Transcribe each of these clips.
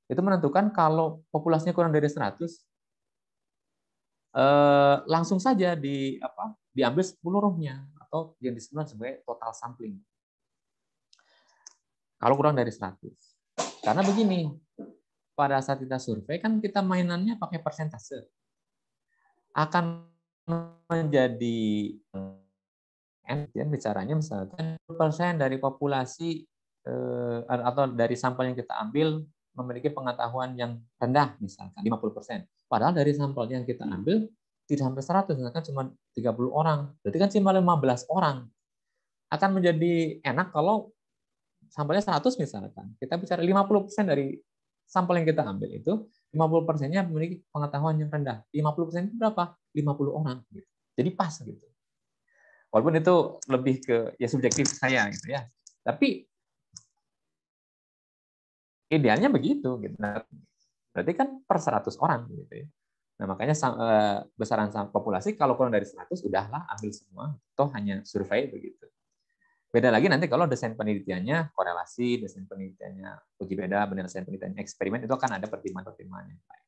itu menentukan kalau populasinya kurang dari 100, langsung saja diambil 10-nya atau yang disebut sebagai total sampling. Kalau kurang dari 100. Karena begini, pada saat kita survei kan kita mainannya pakai persentase. Akan menjadi bicaranya misalkan 10% dari populasi atau dari sampel yang kita ambil memiliki pengetahuan yang rendah, misalkan 50%. Padahal dari sampel yang kita ambil tidak sampai 100, misalkan cuma 30 orang. Berarti kan cuma 15 orang. Akan menjadi enak kalau sampelnya 100 misalkan. Kita bicara 50% dari sampel yang kita ambil itu, 50%-nya memiliki pengetahuan yang rendah. 50% itu berapa? 50 orang. Jadi pas gitu. Walaupun itu lebih ke ya subjektif saya gitu ya. Tapi idealnya begitu gitu. Nah, berarti kan per 100 orang gitu ya. Nah, makanya besaran populasi kalau kurang dari 100 udahlah ambil semua, toh hanya survei begitu. Beda lagi nanti kalau desain penelitiannya korelasi, desain penelitiannya uji beda, desain penelitiannya eksperimen, itu akan ada pertimbangan-pertimbangan yang lain.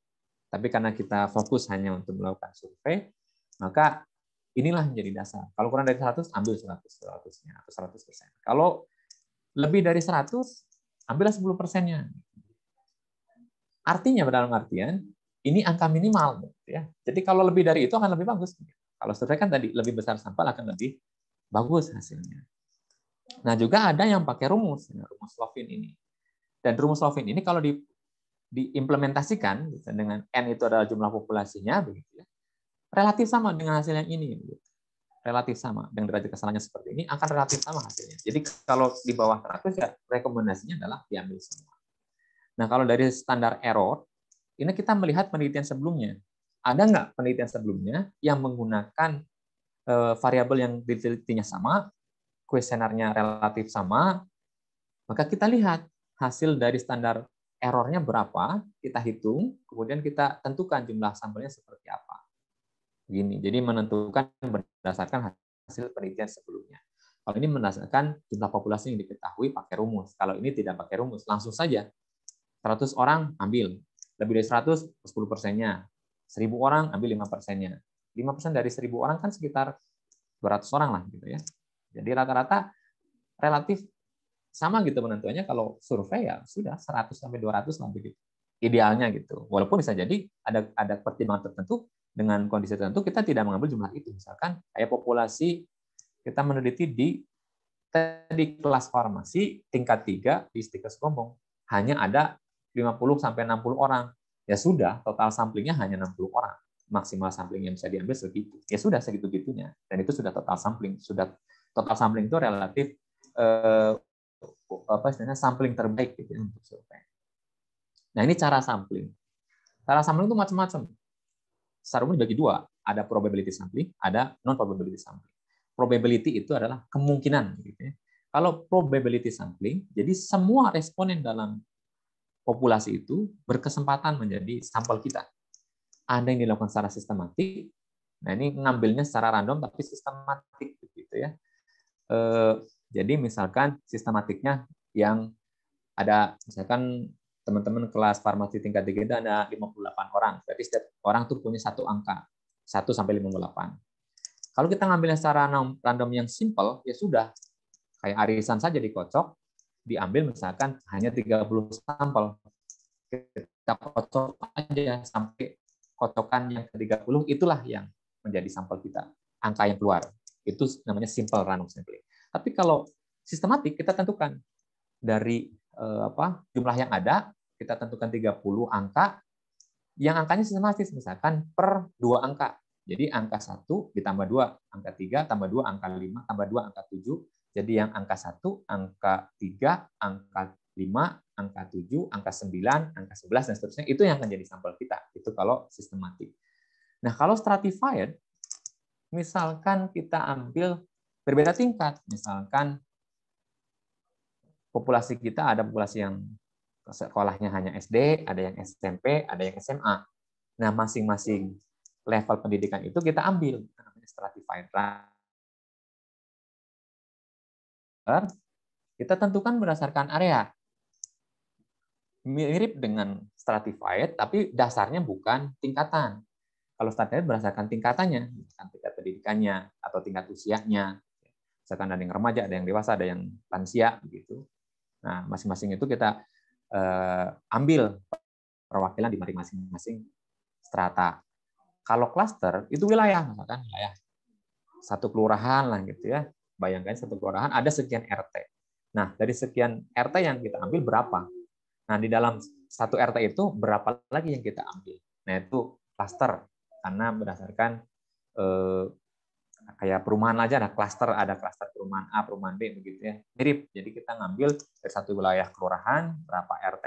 Tapi karena kita fokus hanya untuk melakukan survei, maka inilah menjadi dasar. Kalau kurang dari 100, ambil 100-nya atau 100%. Kalau lebih dari 100, ambillah 10%-nya. Artinya, dalam artian, ini angka minimal. Ya. Jadi kalau lebih dari itu akan lebih bagus. Kalau survei kan tadi, lebih besar sampel akan lebih bagus hasilnya. Nah, juga ada yang pakai rumus Lovin ini. Dan rumus Lovin ini kalau diimplementasikan dengan N itu adalah jumlah populasinya, begitu ya, relatif sama dengan hasil yang ini. Relatif sama. Dengan derajat kesalahannya seperti ini, akan relatif sama hasilnya. Jadi kalau di bawah 100, ya rekomendasinya adalah diambil semua. Nah, kalau dari standar error, ini kita melihat penelitian sebelumnya. Ada nggak penelitian sebelumnya yang menggunakan variabel yang ditelitinya sama, kuesionernya relatif sama, maka kita lihat hasil dari standar errornya berapa, kita hitung, kemudian kita tentukan jumlah sampelnya seperti apa. Begini, jadi menentukan berdasarkan hasil penelitian sebelumnya. Kalau ini berdasarkan jumlah populasi yang diketahui pakai rumus. Kalau ini tidak pakai rumus, langsung saja 100 orang ambil, lebih dari 100, 10%-nya. 1.000 orang ambil 5%-nya. 5% dari 1.000 orang kan sekitar 200 orang lah gitu ya. Jadi rata-rata relatif sama gitu penentuannya. Kalau survei ya sudah 100 sampai 200 lah begitu. Idealnya gitu. Walaupun bisa jadi ada pertimbangan tertentu dengan kondisi tertentu kita tidak mengambil jumlah itu. Misalkan kayak populasi kita meneliti di kelas farmasi tingkat 3 di Stikes Gombong hanya ada 50 sampai 60 orang. Ya sudah, total samplingnya hanya 60 orang. Maksimal sampling yang bisa diambil segitu. Ya sudah segitu-gitunya. Dan itu sudah total sampling. Sudah total sampling itu relatif sampling terbaik gitu untuk survei. Nah, ini cara sampling. Cara sampling itu macam-macam. Secara umum dibagi dua. Ada probability sampling, ada non probability sampling. Probability itu adalah kemungkinan gitu ya. Kalau probability sampling, jadi semua responden dalam populasi itu berkesempatan menjadi sampel kita. Ada yang dilakukan secara sistematik, nah ini ngambilnya secara random tapi sistematik gitu ya. Jadi misalkan sistematiknya yang ada misalkan teman-teman kelas farmasi tingkat 3 itu ada 58 orang. Berarti setiap orang tuh punya satu angka, 1 sampai 58. Kalau kita ngambilnya secara random yang simple, ya sudah. Kayak arisan saja dikocok, diambil misalkan hanya 30 sampel. Kita kocok aja sampai kocokan yang ke-30, itulah yang menjadi sampel kita. Angka yang keluar. Itu namanya simple random sampling. Tapi kalau sistematik, kita tentukan dari jumlah yang ada, kita tentukan 30 angka, yang angkanya sistematis, misalkan per 2 angka. Jadi angka 1 ditambah 2, angka 3 tambah 2, angka 5 tambah 2, angka 7. Jadi yang angka 1, angka 3, angka 5, angka 7, angka 9, angka 11, dan seterusnya, itu yang akan jadi sampel kita. Itu kalau sistematik. Nah, kalau stratified, misalkan kita ambil berbeda tingkat, misalkan populasi kita ada populasi yang sekolahnya hanya SD, ada yang SMP, ada yang SMA. Nah, masing-masing level pendidikan itu kita ambil namanya stratified. Kita tentukan berdasarkan area. mirip dengan stratified, tapi dasarnya bukan tingkatan. Kalau stratified berdasarkan tingkatannya, tingkat pendidikannya atau tingkat usianya. Misalkan ada yang remaja, ada yang dewasa, ada yang lansia, begitu. Nah, masing-masing itu kita ambil perwakilan di masing-masing strata. Kalau klaster itu wilayah, misalkan wilayah satu kelurahan lah gitu ya. Bayangkan satu kelurahan ada sekian RT. Nah, dari sekian RT yang kita ambil berapa? Nah, di dalam satu RT itu berapa lagi yang kita ambil? Nah, itu klaster karena berdasarkan kayak perumahan aja ada klaster perumahan A, perumahan B begitu ya. Mirip. Jadi kita ngambil dari satu wilayah kelurahan, berapa RT,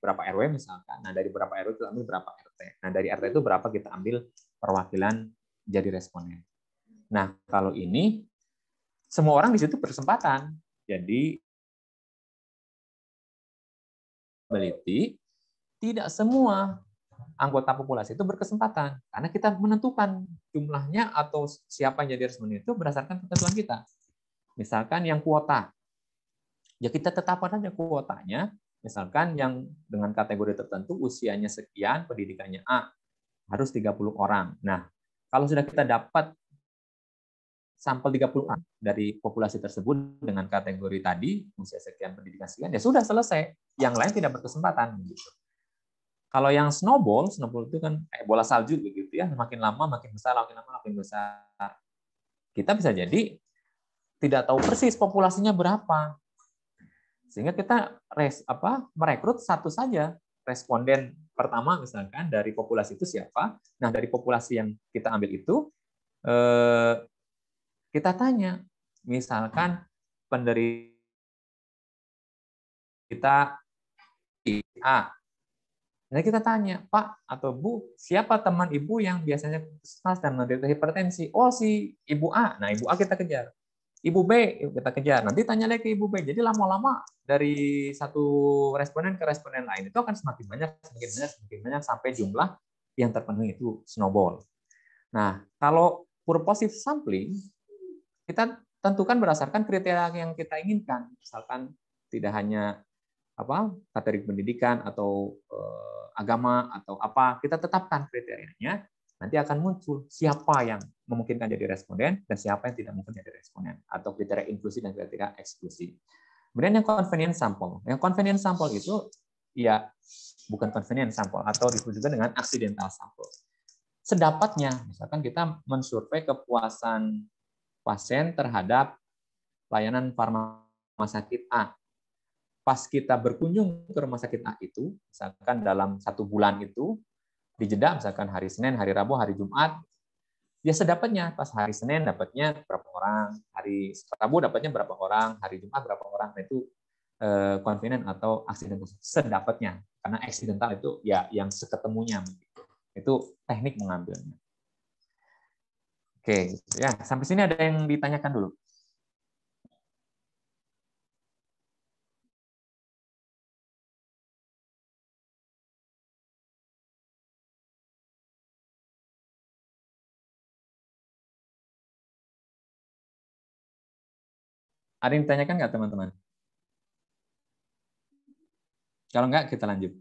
berapa RW misalkan. Nah, dari berapa RW kita ambil berapa RT. Nah, dari RT itu berapa kita ambil perwakilan jadi responden. Nah, kalau ini semua orang di situ berkesempatan. Jadi tidak semua anggota populasi itu berkesempatan karena kita menentukan jumlahnya atau siapa yang jadi responden itu berdasarkan ketentuan kita. Misalkan yang kuota, ya kita tetapkan saja kuotanya. Misalkan yang dengan kategori tertentu usianya sekian, pendidikannya A, harus 30 orang. Nah, kalau sudah kita dapat sampel 30 orang dari populasi tersebut dengan kategori tadi, usia sekian, pendidikan sekian, ya sudah selesai. Yang lain tidak berkesempatan. Gitu. Kalau yang snowball itu kan kayak bola salju begitu ya, makin lama makin besar, makin lama makin besar. Kita bisa jadi tidak tahu persis populasinya berapa. Sehingga kita merekrut satu saja responden pertama misalkan dari populasi itu siapa. Nah, dari populasi yang kita ambil itu kita tanya, misalkan penderita A. Nah, kita tanya, Pak atau Bu, siapa teman Ibu yang biasanya puskesmas dan menderita hipertensi? Oh, si Ibu A. Nah, Ibu A kita kejar. Ibu B kita kejar. Nanti tanya lagi ke Ibu B. Jadi lama-lama dari satu responden ke responden lain itu akan semakin banyak sampai jumlah yang terpenuhi itu snowball. Nah, kalau purposive sampling kita tentukan berdasarkan kriteria yang kita inginkan. Misalkan tidak hanya kategori pendidikan atau agama atau apa, kita tetapkan kriterianya, nanti akan muncul siapa yang memungkinkan jadi responden dan siapa yang tidak mungkin jadi responden, atau kriteria inklusi dan kriteria eksklusi. Kemudian yang convenience sample. Yang convenience sample itu ya bukan convenience sample atau disebut juga dengan accidental sample. Sedapatnya, misalkan kita mensurvei kepuasan pasien terhadap layanan farmasi sakit A. Pas kita berkunjung ke rumah sakit A itu, misalkan dalam 1 bulan itu, dijeda misalkan hari Senin, hari Rabu, hari Jumat, ya sedapatnya. Pas hari Senin dapatnya berapa orang, hari Rabu dapatnya berapa orang, hari Jumat berapa orang. Nah, itu convenient atau accidental sedapatnya. Karena accidental itu ya yang seketemunya. Itu teknik mengambilnya. Oke, ya sampai sini ada yang ditanyakan dulu. Ada yang ditanyakan nggak teman-teman? Kalau nggak, kita lanjut.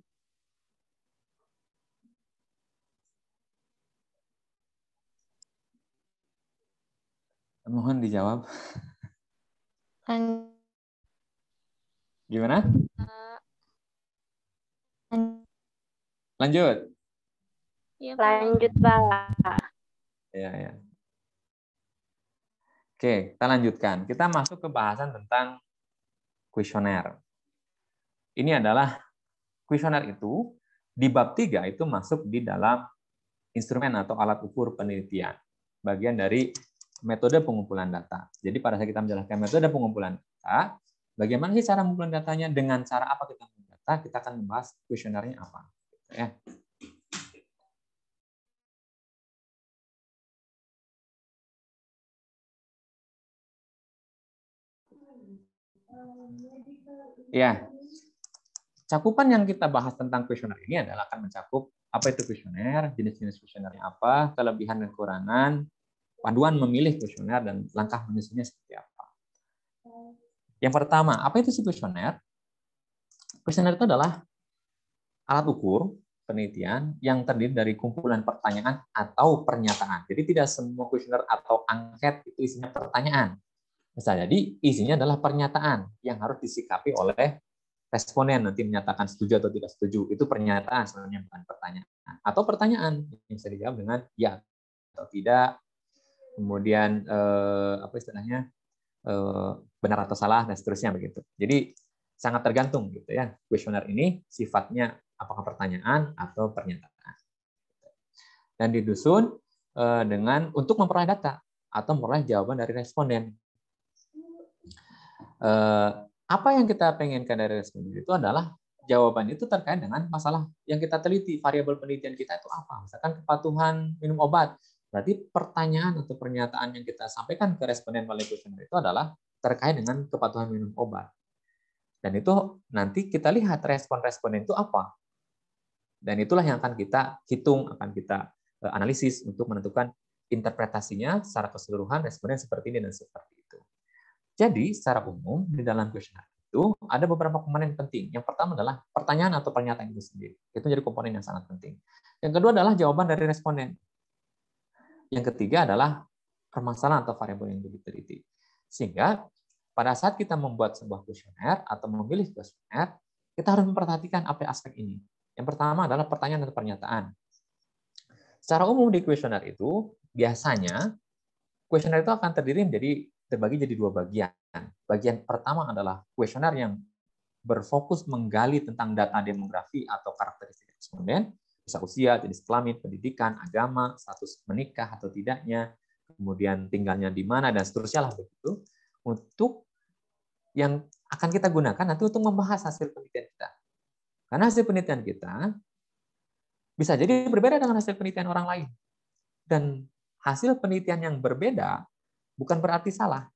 Mohon dijawab. Gimana? Lanjut. Lanjut, Pak. Ya. Oke, kita lanjutkan. Kita masuk ke bahasan tentang kuesioner. Ini adalah kuesioner itu di bab 3 itu masuk di dalam instrumen atau alat ukur penelitian. Bagian dari metode pengumpulan data. Jadi pada saat kita menjelaskan metode pengumpulan data, bagaimana sih cara mengumpulkan datanya, dengan cara apa kita mengumpulkan data, kita akan membahas kuesionernya apa. Ya. Ya, cakupan yang kita bahas tentang kuesioner ini adalah akan mencakup apa itu kuesioner, jenis-jenis kuesionernya apa, kelebihan dan kekurangan, panduan memilih kuesioner, dan langkah menyusunnya seperti apa. Yang pertama, apa itu kuesioner? Kuesioner itu adalah alat ukur penelitian yang terdiri dari kumpulan pertanyaan atau pernyataan. Jadi tidak semua kuesioner atau angket itu isinya pertanyaan. Bisa jadi isinya adalah pernyataan yang harus disikapi oleh responden, nanti menyatakan setuju atau tidak setuju. Itu pernyataan sebenarnya, bukan pertanyaan. Atau pertanyaan yang bisa dijawab dengan ya atau tidak, kemudian apa istilahnya, benar atau salah, dan seterusnya begitu. Jadi sangat tergantung gitu ya, kuesioner ini sifatnya apakah pertanyaan atau pernyataan. Dan disusun dengan untuk memperoleh data atau memperoleh jawaban dari responden. Apa yang kita pengenkan dari responden itu adalah jawaban itu terkait dengan masalah yang kita teliti, variabel penelitian kita itu apa. Misalkan kepatuhan minum obat. Berarti pertanyaan atau pernyataan yang kita sampaikan ke responden melalui kuesioner itu adalah terkait dengan kepatuhan minum obat. Dan itu nanti kita lihat respon responden itu apa. Dan itulah yang akan kita hitung, akan kita analisis untuk menentukan interpretasinya secara keseluruhan responden seperti ini dan seperti itu. Jadi secara umum di dalam kuesioner itu ada beberapa komponen penting. Yang pertama adalah pertanyaan atau pernyataan itu sendiri. Itu jadi komponen yang sangat penting. Yang kedua adalah jawaban dari responden. Yang ketiga adalah permasalahan atau variabel yang diteliti. Sehingga pada saat kita membuat sebuah kuesioner atau memilih kuesioner, kita harus memperhatikan apa aspek ini. Yang pertama adalah pertanyaan dan pernyataan. Secara umum di kuesioner itu biasanya kuesioner itu akan terbagi jadi dua bagian. Bagian pertama adalah kuesioner yang berfokus menggali tentang data demografi atau karakteristik responden, bisa usia, jenis kelamin, pendidikan, agama, status menikah atau tidaknya, kemudian tinggalnya di mana dan seterusnya lah begitu. Untuk yang akan kita gunakan nanti untuk membahas hasil penelitian kita. Karena hasil penelitian kita bisa jadi berbeda dengan hasil penelitian orang lain. Dan hasil penelitian yang berbeda bukan berarti salah.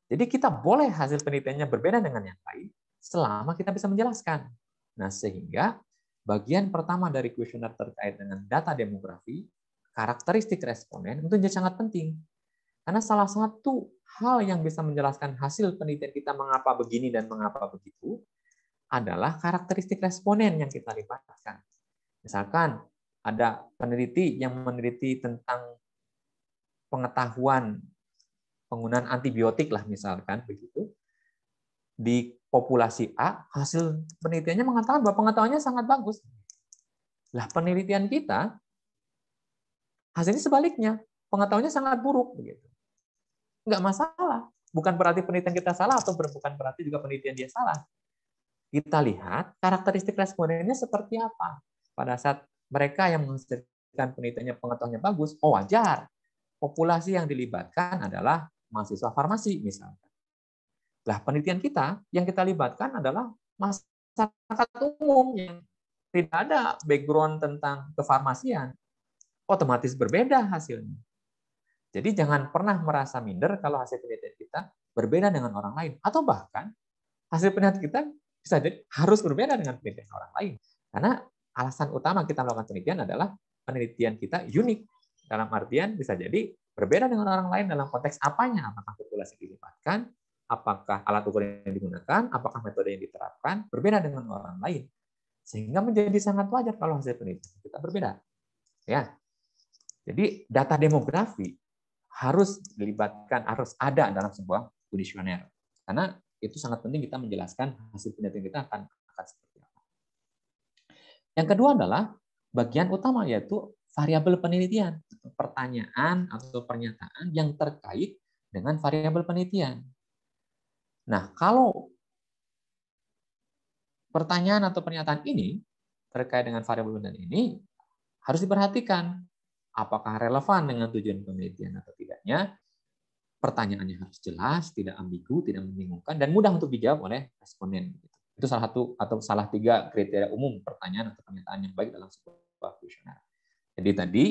Jadi kita boleh hasil penelitiannya berbeda dengan yang lain selama kita bisa menjelaskan. Nah, sehingga bagian pertama dari kuesioner terkait dengan data demografi, karakteristik responden itu jadi sangat penting. Karena salah satu hal yang bisa menjelaskan hasil penelitian kita mengapa begini dan mengapa begitu adalah karakteristik responden yang kita libatkan. Misalkan ada peneliti yang meneliti tentang pengetahuan penggunaan antibiotik lah misalkan begitu. Di populasi A, hasil penelitiannya mengatakan bahwa pengetahuannya sangat bagus. Lah penelitian kita hasilnya sebaliknya, pengetahuannya sangat buruk begitu. Nggak masalah. Bukan berarti penelitian kita salah atau bukan berarti juga penelitian dia salah. Kita lihat karakteristik respondennya seperti apa. Pada saat mereka yang menghasilkan penelitiannya pengetahuannya bagus, oh wajar. Populasi yang dilibatkan adalah mahasiswa farmasi misalnya. Lah penelitian kita yang kita libatkan adalah masyarakat umum yang tidak ada background tentang kefarmasian. Otomatis berbeda hasilnya. Jadi jangan pernah merasa minder kalau hasil penelitian kita berbeda dengan orang lain. Atau bahkan hasil penelitian kita bisa jadi harus berbeda dengan penelitian orang lain. Karena alasan utama kita melakukan penelitian adalah penelitian kita unik. Dalam artian bisa jadi berbeda dengan orang lain dalam konteks apanya. Apakah populasi dilibatkan, apakah alat ukur yang digunakan, apakah metode yang diterapkan, berbeda dengan orang lain. Sehingga menjadi sangat wajar kalau hasil penelitian kita berbeda. Ya. Jadi data demografi harus dilibatkan, harus ada dalam sebuah kuesioner. Karena itu sangat penting kita menjelaskan hasil penelitian kita akan seperti apa. Yang kedua adalah bagian utama yaitu variabel penelitian, pertanyaan atau pernyataan yang terkait dengan variabel penelitian. Nah, kalau pertanyaan atau pernyataan ini terkait dengan variabel penelitian ini harus diperhatikan apakah relevan dengan tujuan penelitian atau tidaknya. Pertanyaannya harus jelas, tidak ambigu, tidak membingungkan, dan mudah untuk dijawab oleh responden. Itu salah satu atau salah tiga kriteria umum pertanyaan atau pernyataan yang baik dalam sebuah kuesioner. Jadi tadi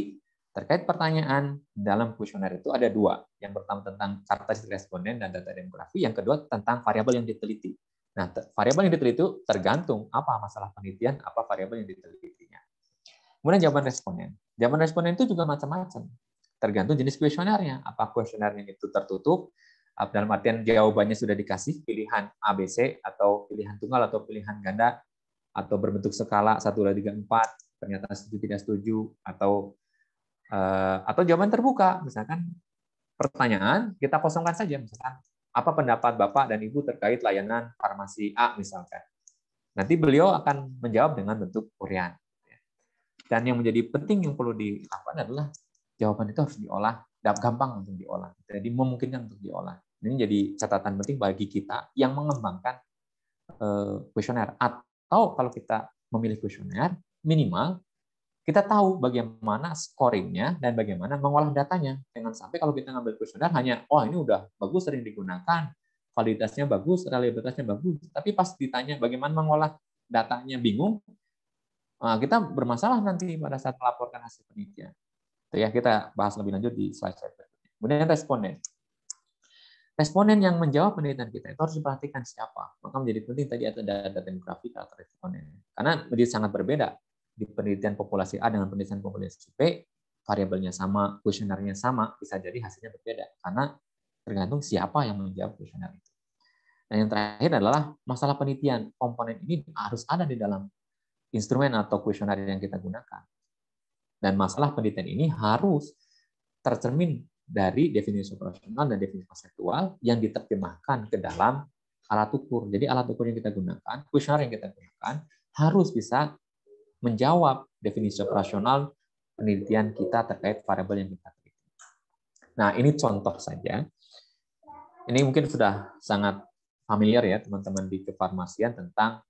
terkait pertanyaan dalam kuesioner itu ada dua. Yang pertama tentang karakteristik responden dan data demografi. Yang kedua tentang variabel yang diteliti. Nah, variabel yang diteliti itu tergantung apa masalah penelitian, apa variabel yang ditelitinya. Kemudian jawaban responden. Jawaban responden itu juga macam-macam. Tergantung jenis kuesionernya. Apa kuesionernya itu tertutup, dalam artian jawabannya sudah dikasih pilihan A, B, C, atau pilihan tunggal atau pilihan ganda, atau berbentuk skala 1, 2, 3, 4, ternyata setuju tidak setuju, atau jawaban terbuka, misalkan pertanyaan kita kosongkan saja, misalkan apa pendapat Bapak dan Ibu terkait layanan farmasi A misalkan. Nanti beliau akan menjawab dengan bentuk uraian. Dan yang menjadi penting yang perlu dilakukan adalah jawaban itu harus diolah, gampang untuk diolah. Jadi memungkinkan untuk diolah. Ini jadi catatan penting bagi kita yang mengembangkan kuesioner. Atau kalau kita memilih kuesioner, minimal kita tahu bagaimana scoringnya dan bagaimana mengolah datanya. Jangan sampai kalau kita ngambil kuesioner hanya, oh ini udah bagus, sering digunakan, validitasnya bagus, reliabilitasnya bagus, tapi pas ditanya bagaimana mengolah datanya bingung, kita bermasalah nanti pada saat melaporkan hasil penelitian. Ya, kita bahas lebih lanjut di slide berikutnya. Kemudian responden. Responden yang menjawab penelitian kita itu harus diperhatikan siapa. Maka menjadi penting tadi ada data demografik atau responden. Karena menjadi sangat berbeda di penelitian populasi A dengan penelitian populasi B, variabelnya sama, kuesionernya sama, bisa jadi hasilnya berbeda karena tergantung siapa yang menjawab kuesioner itu. Dan yang terakhir adalah masalah penelitian. Komponen ini harus ada di dalam instrumen atau kuesioner yang kita gunakan. Dan masalah penelitian ini harus tercermin dari definisi operasional dan definisi konseptual yang diterjemahkan ke dalam alat ukur. Jadi alat ukur yang kita gunakan, kuesioner yang kita gunakan, harus bisa menjawab definisi operasional penelitian kita terkait variabel yang kita teliti. Nah, ini contoh saja. Ini mungkin sudah sangat familiar ya teman-teman di kefarmasian tentang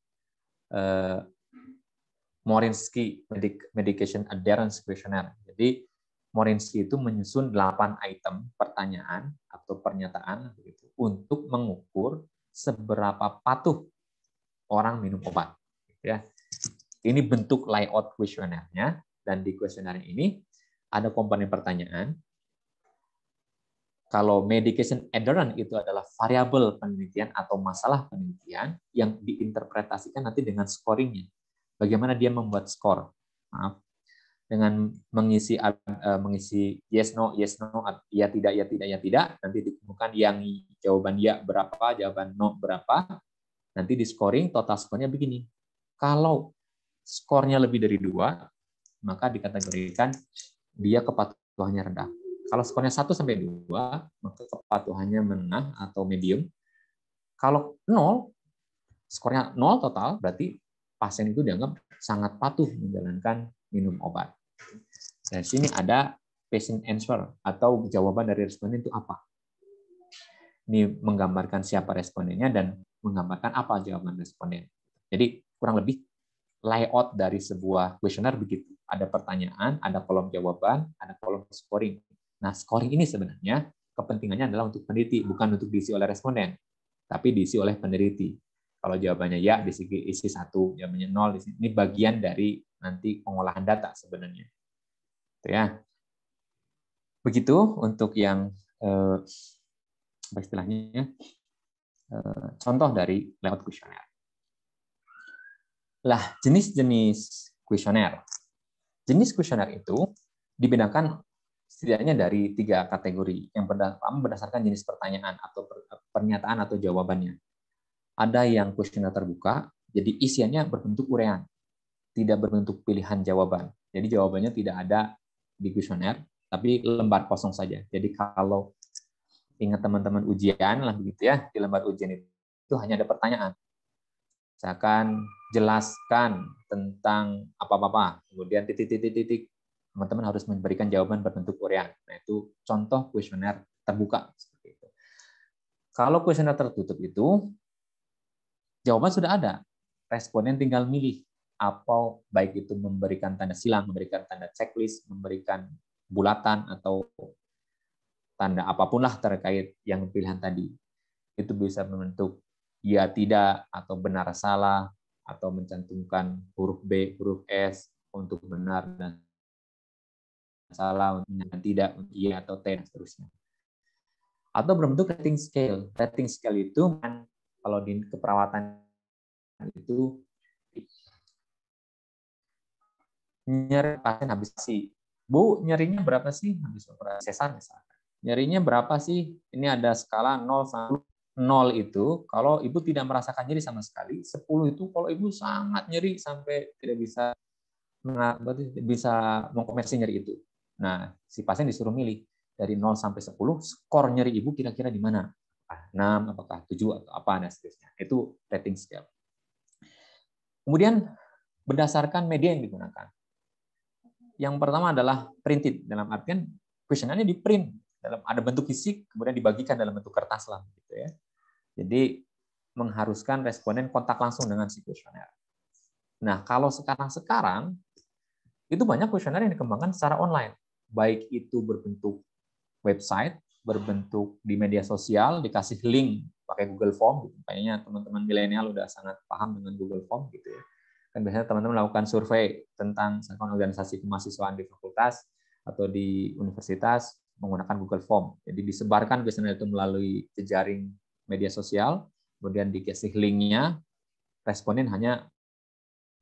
Morinsky Medication Adherence Questionnaire. Jadi Morinsky itu menyusun 8 item pertanyaan atau pernyataan begitu, untuk mengukur seberapa patuh orang minum obat. Ya. Ini bentuk layout kuesionernya, dan di kuesioner ini ada komponen pertanyaan. Kalau medication adherence itu adalah variabel penelitian atau masalah penelitian yang diinterpretasikan nanti dengan scoringnya. Bagaimana dia membuat skor? Maaf. Dengan mengisi yes no, ya tidak, nanti ditemukan yang jawaban ya berapa, jawaban no berapa, nanti di scoring total skornya begini. Kalau skornya lebih dari 2, maka dikategorikan dia kepatuhannya rendah. Kalau skornya 1 sampai 2, maka kepatuhannya menengah atau medium. Kalau 0, skornya 0 total, berarti pasien itu dianggap sangat patuh menjalankan minum obat. Dari sini ada patient answer atau jawaban dari responden itu apa. Ini menggambarkan siapa respondennya dan menggambarkan apa jawaban responden. Jadi kurang lebih layout dari sebuah kuesioner begitu. Ada pertanyaan, ada kolom jawaban, ada kolom scoring. Nah, scoring ini sebenarnya kepentingannya adalah untuk peneliti, bukan untuk diisi oleh responden, tapi diisi oleh peneliti. Kalau jawabannya ya, isi 1, jawabannya 0, ini bagian dari nanti pengolahan data sebenarnya. Ya. Begitu untuk yang apa istilahnya contoh dari layout kuesioner. Lah, jenis-jenis kuesioner. Jenis kuesioner itu dibedakan setidaknya dari 3 kategori. Yang pertama berdasarkan jenis pertanyaan atau pernyataan atau jawabannya. Ada yang kuesioner terbuka, jadi isiannya berbentuk uraian, tidak berbentuk pilihan jawaban. Jadi jawabannya tidak ada di kuesioner, tapi lembar kosong saja. Jadi kalau ingat teman-teman ujian lah begitu ya, di lembar ujian itu hanya ada pertanyaan. Misalkan jelaskan tentang apa-apa, kemudian titik-titik, teman-teman harus memberikan jawaban berbentuk uraian. Nah, itu contoh kuesioner terbuka seperti itu. Kalau kuesioner tertutup itu jawaban sudah ada, responden tinggal milih apa, baik itu memberikan tanda silang, memberikan tanda checklist, memberikan bulatan atau tanda apapun lah terkait yang pilihan tadi. Itu bisa membentuk ya tidak atau benar salah, atau mencantumkan huruf B, huruf S untuk benar dan salah, untuk tidak, untuk iya atau T dan seterusnya. Atau berbentuk rating scale. Rating scale itu kan kalau di keperawatan itu nyeri pasien habis sih. Bu, nyerinya berapa sih habis operasi sesar misalkan? Nyerinya berapa sih? Ini ada skala 0 sampai 0 itu kalau ibu tidak merasakan nyeri sama sekali, 10 itu kalau ibu sangat nyeri sampai tidak bisa mengkonversi nyeri itu. Nah, si pasien disuruh milih dari 0 sampai 10, skor nyeri ibu kira-kira di mana? Apakah 6, apakah 7, atau apa, dan seterusnya. Itu rating scale. Kemudian berdasarkan media yang digunakan. Yang pertama adalah printed, dalam artian kuesionernya di print, ada bentuk fisik, kemudian dibagikan dalam bentuk kertas lah, gitu ya. Jadi mengharuskan responden kontak langsung dengan si kuesioner. Nah, kalau sekarang itu banyak kuesioner yang dikembangkan secara online, baik itu berbentuk website, berbentuk di media sosial, dikasih link pakai Google Form. Kayaknya teman-teman milenial udah sangat paham dengan Google Form, gitu ya. Kan biasanya teman-teman melakukan survei tentang organisasi kemahasiswaan di fakultas atau di universitas menggunakan Google Form. Jadi disebarkan kuesioner itu melalui jejaring media sosial, kemudian dikasih linknya, responden hanya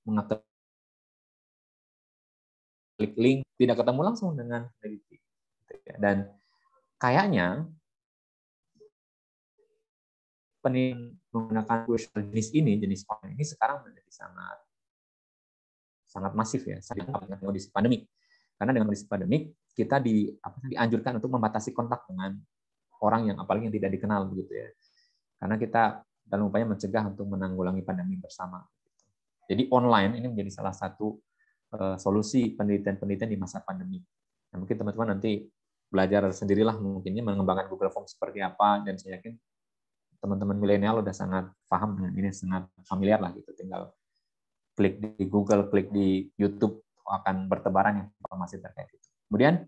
mengaktifkan klik link, tidak ketemu langsung dengan peneliti. Dan kayaknya penelitian menggunakan kuesioner jenis online ini sekarang menjadi sangat masif ya, dengan kondisi pandemik. Karena dengan kondisi pandemik kita dianjurkan untuk membatasi kontak dengan orang yang apalagi yang tidak dikenal, begitu ya. Karena kita dalam upaya mencegah untuk menanggulangi pandemi bersama. Jadi online ini menjadi salah satu solusi penelitian-penelitian di masa pandemi. Nah, mungkin teman-teman nanti belajar sendirilah mungkinnya mengembangkan Google Form seperti apa, dan saya yakin teman-teman milenial udah sangat paham dengan ini, sangat familiar lah gitu. Tinggal klik di Google, klik di YouTube, akan bertebaran informasi terkait itu. Kemudian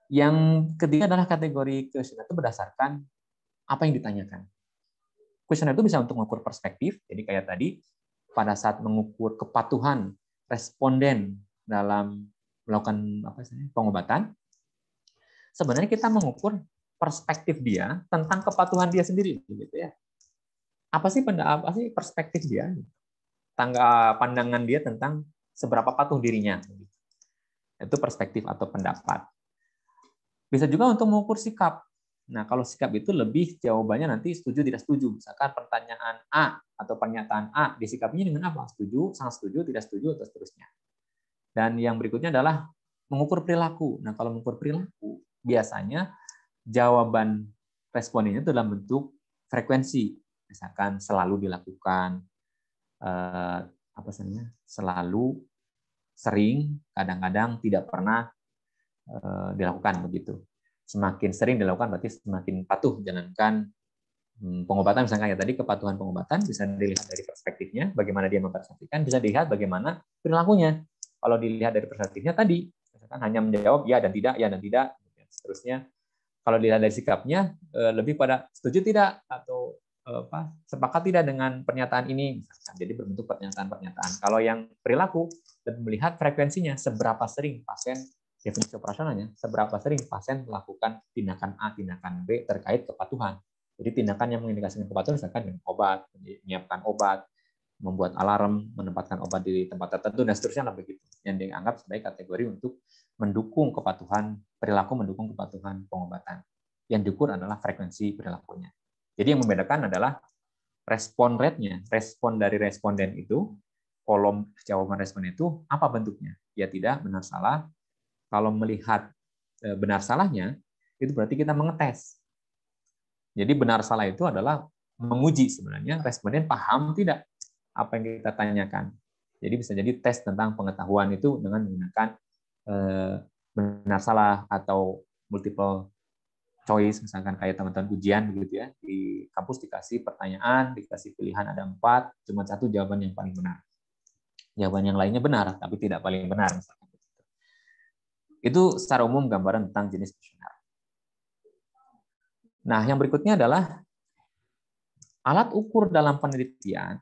yang ketiga adalah kategori kuesioner itu berdasarkan apa yang ditanyakan. Kuesioner itu bisa untuk mengukur perspektif, jadi kayak tadi, pada saat mengukur kepatuhan responden dalam melakukan pengobatan, sebenarnya kita mengukur perspektif dia tentang kepatuhan dia sendiri, gitu ya. Apa sih perspektif dia, pandangan dia tentang seberapa patuh dirinya. Itu perspektif atau pendapat. Bisa juga untuk mengukur sikap. Nah, kalau sikap itu lebih jawabannya nanti setuju tidak setuju. Misalkan pertanyaan A atau pernyataan A, disikapinya dengan apa? Setuju, sangat setuju, tidak setuju, atau seterusnya. Dan yang berikutnya adalah mengukur perilaku. Nah, kalau mengukur perilaku, biasanya jawaban respondennya itu dalam bentuk frekuensi. Misalkan selalu dilakukan, selalu, sering, kadang-kadang, tidak pernah dilakukan, begitu. Semakin sering dilakukan berarti semakin patuh. Jangankan pengobatan, misalnya kayak tadi, kepatuhan pengobatan bisa dilihat dari perspektifnya, bagaimana dia mempersepsikan, bisa dilihat bagaimana perilakunya. Kalau dilihat dari perspektifnya tadi, misalkan hanya menjawab ya dan tidak, dan seterusnya. Kalau dilihat dari sikapnya, lebih pada setuju tidak, atau sepakat tidak dengan pernyataan ini, misalkan. Jadi berbentuk pernyataan-pernyataan. Kalau yang perilaku, lebih melihat frekuensinya, seberapa sering pasien, definisi operasionalnya, seberapa sering pasien melakukan tindakan A, tindakan B terkait kepatuhan. Jadi tindakan yang mengindikasikan kepatuhan, misalkan dengan obat, menyiapkan obat, membuat alarm, menempatkan obat di tempat tertentu, dan seterusnya, begitu. Yang dianggap sebagai kategori untuk mendukung kepatuhan perilaku, mendukung kepatuhan pengobatan. Yang diukur adalah frekuensi perilakunya. Jadi yang membedakan adalah respon rate-nya, respon dari responden itu, kolom jawaban responden itu apa bentuknya? Ya tidak, benar, salah. Kalau melihat benar salahnya, itu berarti kita mengetes. Jadi benar salah itu adalah menguji sebenarnya responden paham tidak apa yang kita tanyakan. Jadi bisa jadi tes tentang pengetahuan itu dengan menggunakan benar salah atau multiple choice, misalkan kayak teman-teman ujian begitu ya, di kampus dikasih pertanyaan, dikasih pilihan ada 4, cuma 1 jawaban yang paling benar. Jawaban yang lainnya benar, tapi tidak paling benar, misalkan. Itu secara umum gambaran tentang jenis kuesioner. Nah, yang berikutnya adalah alat ukur dalam penelitian.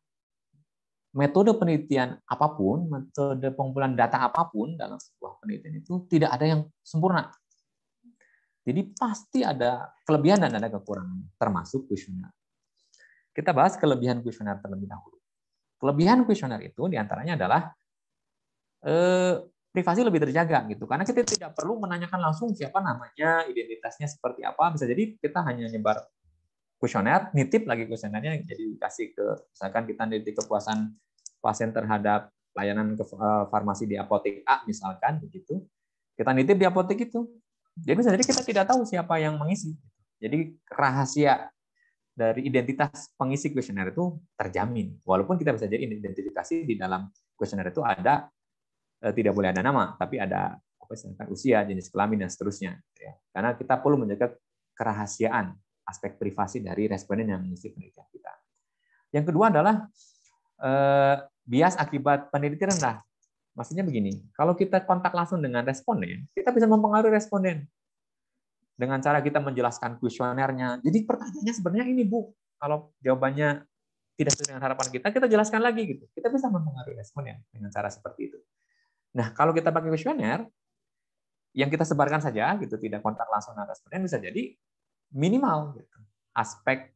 Metode penelitian apapun, metode pengumpulan data apapun dalam sebuah penelitian itu tidak ada yang sempurna. Jadi pasti ada kelebihan dan ada kekurangan, termasuk kuesioner. Kita bahas kelebihan kuesioner terlebih dahulu. Kelebihan kuesioner itu diantaranya adalah privasi lebih terjaga gitu. Karena kita tidak perlu menanyakan langsung siapa namanya, identitasnya seperti apa. Bisa jadi kita hanya nyebar kuesioner, nitip lagi kuesionernya, jadi kasih ke, misalkan kita nitip kepuasan pasien terhadap layanan farmasi di apotek A misalkan begitu. Kita nitip di apotek itu. Jadi bisa jadi kita tidak tahu siapa yang mengisi. Jadi rahasia dari identitas pengisi kuesioner itu terjamin. Walaupun kita bisa jadi identifikasi di dalam kuesioner itu ada tidak boleh ada nama, tapi ada usia, jenis kelamin dan seterusnya. Karena kita perlu menjaga kerahasiaan aspek privasi dari responden yang mengisi penelitian kita. Yang kedua adalah bias akibat penelitian rendah. Maksudnya begini, kalau kita kontak langsung dengan responden, kita bisa mempengaruhi responden dengan cara kita menjelaskan kuesionernya. Jadi pertanyaannya sebenarnya ini, Bu. Kalau jawabannya tidak sesuai dengan harapan kita, kita jelaskan lagi gitu. Kita bisa mempengaruhi responden dengan cara seperti itu. Nah, kalau kita pakai kuesioner, yang kita sebarkan saja, gitu, tidak kontak langsung dengan responden, bisa jadi minimal gitu, aspek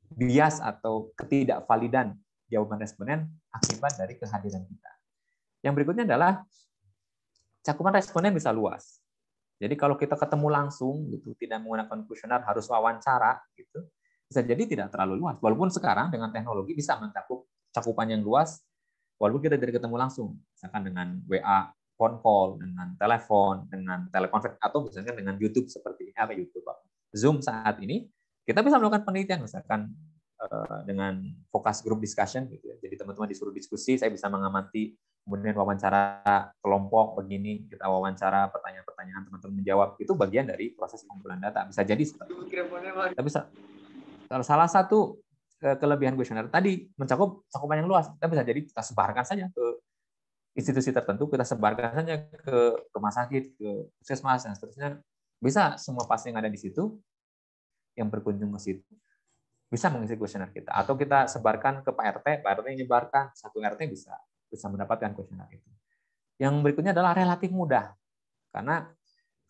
bias atau ketidakvalidan jawaban responden akibat dari kehadiran kita. Yang berikutnya adalah cakupan responden bisa luas. Jadi kalau kita ketemu langsung, gitu, tidak menggunakan kuesioner, harus wawancara, gitu, bisa jadi tidak terlalu luas. Walaupun sekarang dengan teknologi bisa mencakup cakupan yang luas, walaupun kita tidak ketemu langsung, misalkan dengan WA, phone call, dengan telepon, dengan telekonferensi, atau misalkan dengan YouTube seperti YouTube, Zoom saat ini, kita bisa melakukan penelitian, misalkan dengan focus group discussion, gitu ya. Jadi teman-teman disuruh diskusi, saya bisa mengamati, kemudian wawancara kelompok begini, kita wawancara pertanyaan-pertanyaan, teman-teman menjawab, itu bagian dari proses pengumpulan data. Bisa jadi seperti itu. Tapi salah satu kelebihan kuesioner tadi mencakup cakupan yang luas. Kita bisa jadi kita sebarkan saja ke institusi tertentu, kita sebarkan saja ke rumah sakit, ke puskesmas dan seterusnya. Bisa semua pasien yang ada di situ yang berkunjung ke situ bisa mengisi kuesioner kita, atau kita sebarkan ke Pak RT menyebarkan, satu RT bisa mendapatkan kuesioner itu. Yang berikutnya adalah relatif mudah, karena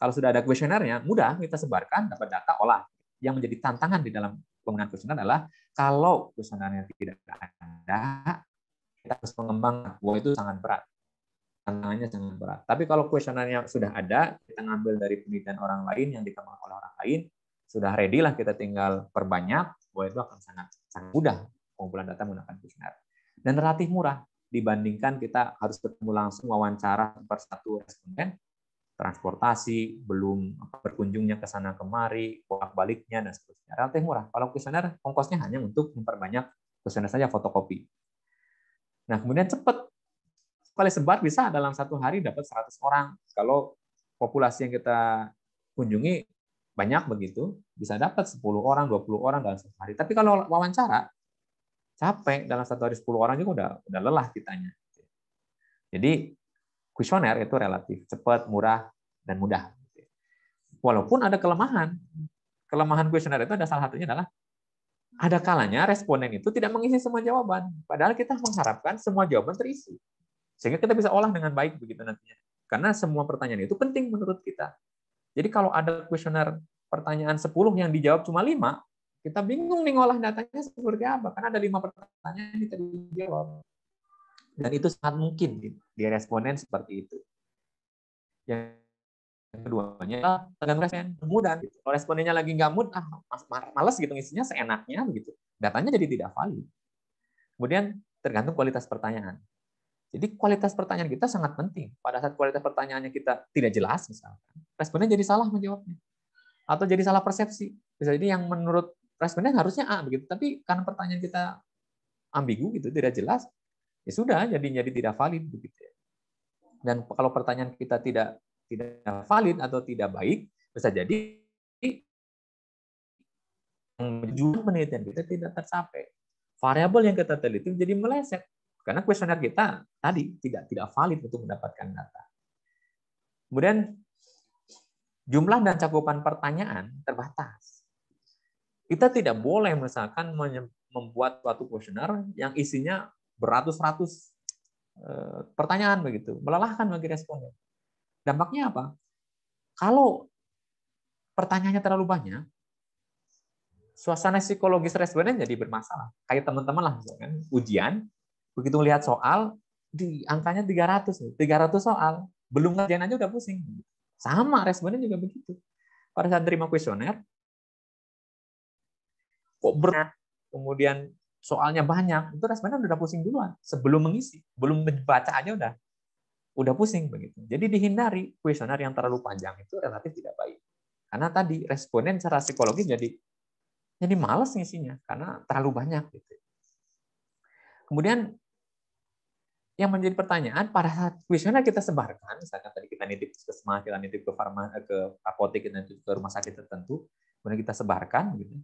kalau sudah ada kuesionernya mudah kita sebarkan, dapat data, olah. Yang menjadi tantangan di dalam penggunaan kuesioner adalah kalau kuesionernya tidak ada, kita harus mengembangkan. Wah, itu sangat berat. Tantangannya sangat berat. Tapi kalau kuesionernya sudah ada, kita ngambil dari penelitian orang lain yang dikembangkan oleh orang lain, sudah ready lah, kita tinggal perbanyak, bahwa itu akan sangat mudah pengumpulan data menggunakan kuesioner. Dan relatif murah dibandingkan kita harus ketemu langsung wawancara per satu responden, transportasi, belum berkunjungnya ke sana kemari, bolak-baliknya dan seterusnya. Relatif murah. Kalau kuesioner ongkosnya hanya untuk memperbanyak kuesioner saja, fotokopi. Nah, kemudian cepat. Sekali sebar bisa dalam satu hari dapat 100 orang. Kalau populasi yang kita kunjungi banyak begitu, bisa dapat 10 orang, 20 orang dalam satu hari. Tapi kalau wawancara, capek, dalam satu hari 10 orang juga udah lelah kitanya. Jadi kuesioner itu relatif cepat, murah, dan mudah. Walaupun ada kelemahan. Kelemahan kuesioner itu ada salah satunya adalah ada kalanya responden itu tidak mengisi semua jawaban. Padahal kita mengharapkan semua jawaban terisi. Sehingga kita bisa olah dengan baik begitu nantinya. Karena semua pertanyaan itu penting menurut kita. Jadi kalau ada kuesioner pertanyaan 10 yang dijawab cuma 5, kita bingung nih ngolah datanya seperti apa. Karena ada 5 pertanyaan yang kita dijawab. Dan itu sangat mungkin di responden seperti itu. Yang keduanya, tergantung responden, mudah. Gitu. Kalau respondennya lagi nggak mood, malas gitu ngisinya seenaknya begitu. Datanya jadi tidak valid. Kemudian tergantung kualitas pertanyaan. Jadi kualitas pertanyaan kita sangat penting. Pada saat kualitas pertanyaannya kita tidak jelas, misalkan, responden jadi salah menjawabnya. Atau jadi salah persepsi. Bisa jadi yang menurut responden harusnya A, begitu. Tapi karena pertanyaan kita ambigu, gitu, tidak jelas, ya sudah, jadi tidak valid. Begitu. Dan kalau pertanyaan kita tidak valid atau tidak baik, bisa jadi tujuan penelitian kita tidak tercapai. Variabel yang kita teliti jadi meleset. Karena kuesioner kita tadi tidak valid untuk mendapatkan data. Kemudian jumlah dan cakupan pertanyaan terbatas. Kita tidak boleh misalkan membuat suatu kuesioner yang isinya beratus-ratus pertanyaan begitu, melelahkan bagi responden. Dampaknya apa? Kalau pertanyaannya terlalu banyak, suasana psikologis responden jadi bermasalah. Kayak teman-teman lah misalkan ujian, begitu lihat soal, di angkanya 300 soal. belum ngerjain aja udah pusing. Sama responnya juga begitu. Pada saat terima kuesioner, kok berat, kemudian soalnya banyak, itu responnya udah pusing duluan sebelum mengisi, belum membaca aja udah pusing begitu. Jadi dihindari kuesioner yang terlalu panjang, itu relatif tidak baik. Karena tadi responden secara psikologis jadi malas ngisinya karena terlalu banyak gitu. Kemudian yang menjadi pertanyaan pada saat kuesioner kita sebarkan, misalkan tadi kita nitip ke puskesmas, kita nitip ke apotek, kita nitip ke rumah sakit tertentu, kemudian kita sebarkan gitu.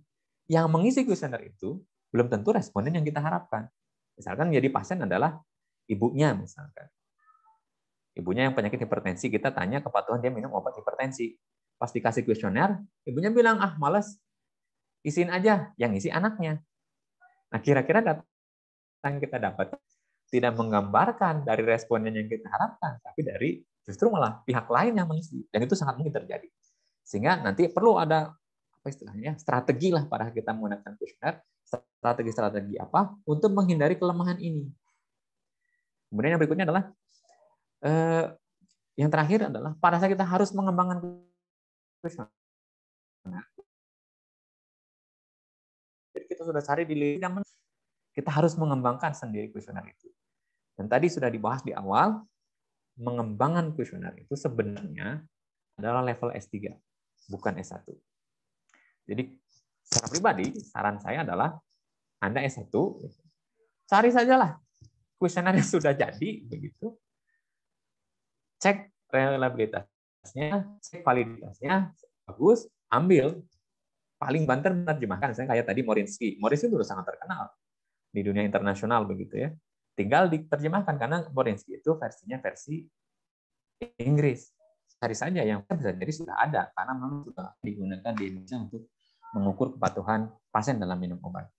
Yang mengisi kuesioner itu belum tentu responden yang kita harapkan. Misalkan jadi pasien adalah ibunya misalkan. Ibunya yang penyakit hipertensi, kita tanya kepatuhan dia minum obat hipertensi. Pas dikasih kuesioner, ibunya bilang, ah males, isiin aja, yang isi anaknya. Nah kira-kira data yang kita dapat tidak menggambarkan dari responden yang kita harapkan, tapi dari justru malah pihak lain yang mengisi. Dan itu sangat mungkin terjadi. Sehingga nanti perlu ada apa istilahnya strategi lah pada kita menggunakan kuesioner, strategi apa untuk menghindari kelemahan ini. Kemudian yang berikutnya adalah yang terakhir adalah pada saat kita harus mengembangkan kuesioner. Jadi kita sudah cari di LinkedIn, kita harus mengembangkan sendiri kuesioner itu. Dan tadi sudah dibahas di awal, mengembangkan kuesioner itu sebenarnya adalah level S3, bukan S1. Jadi secara pribadi, saran saya adalah Anda S1, cari sajalah kuesioner yang sudah jadi, begitu. Cek reliabilitasnya, cek validitasnya, bagus, ambil. Paling banter menerjemahkan, misalnya kayak tadi Morinsky. Morinsky itu sudah sangat terkenal di dunia internasional, begitu ya. Tinggal diterjemahkan, karena Morinsky itu versinya versi Inggris. Cari saja yang bisa jadi sudah ada, karena memang sudah digunakan di Indonesia untuk mengukur kepatuhan pasien dalam minum obat.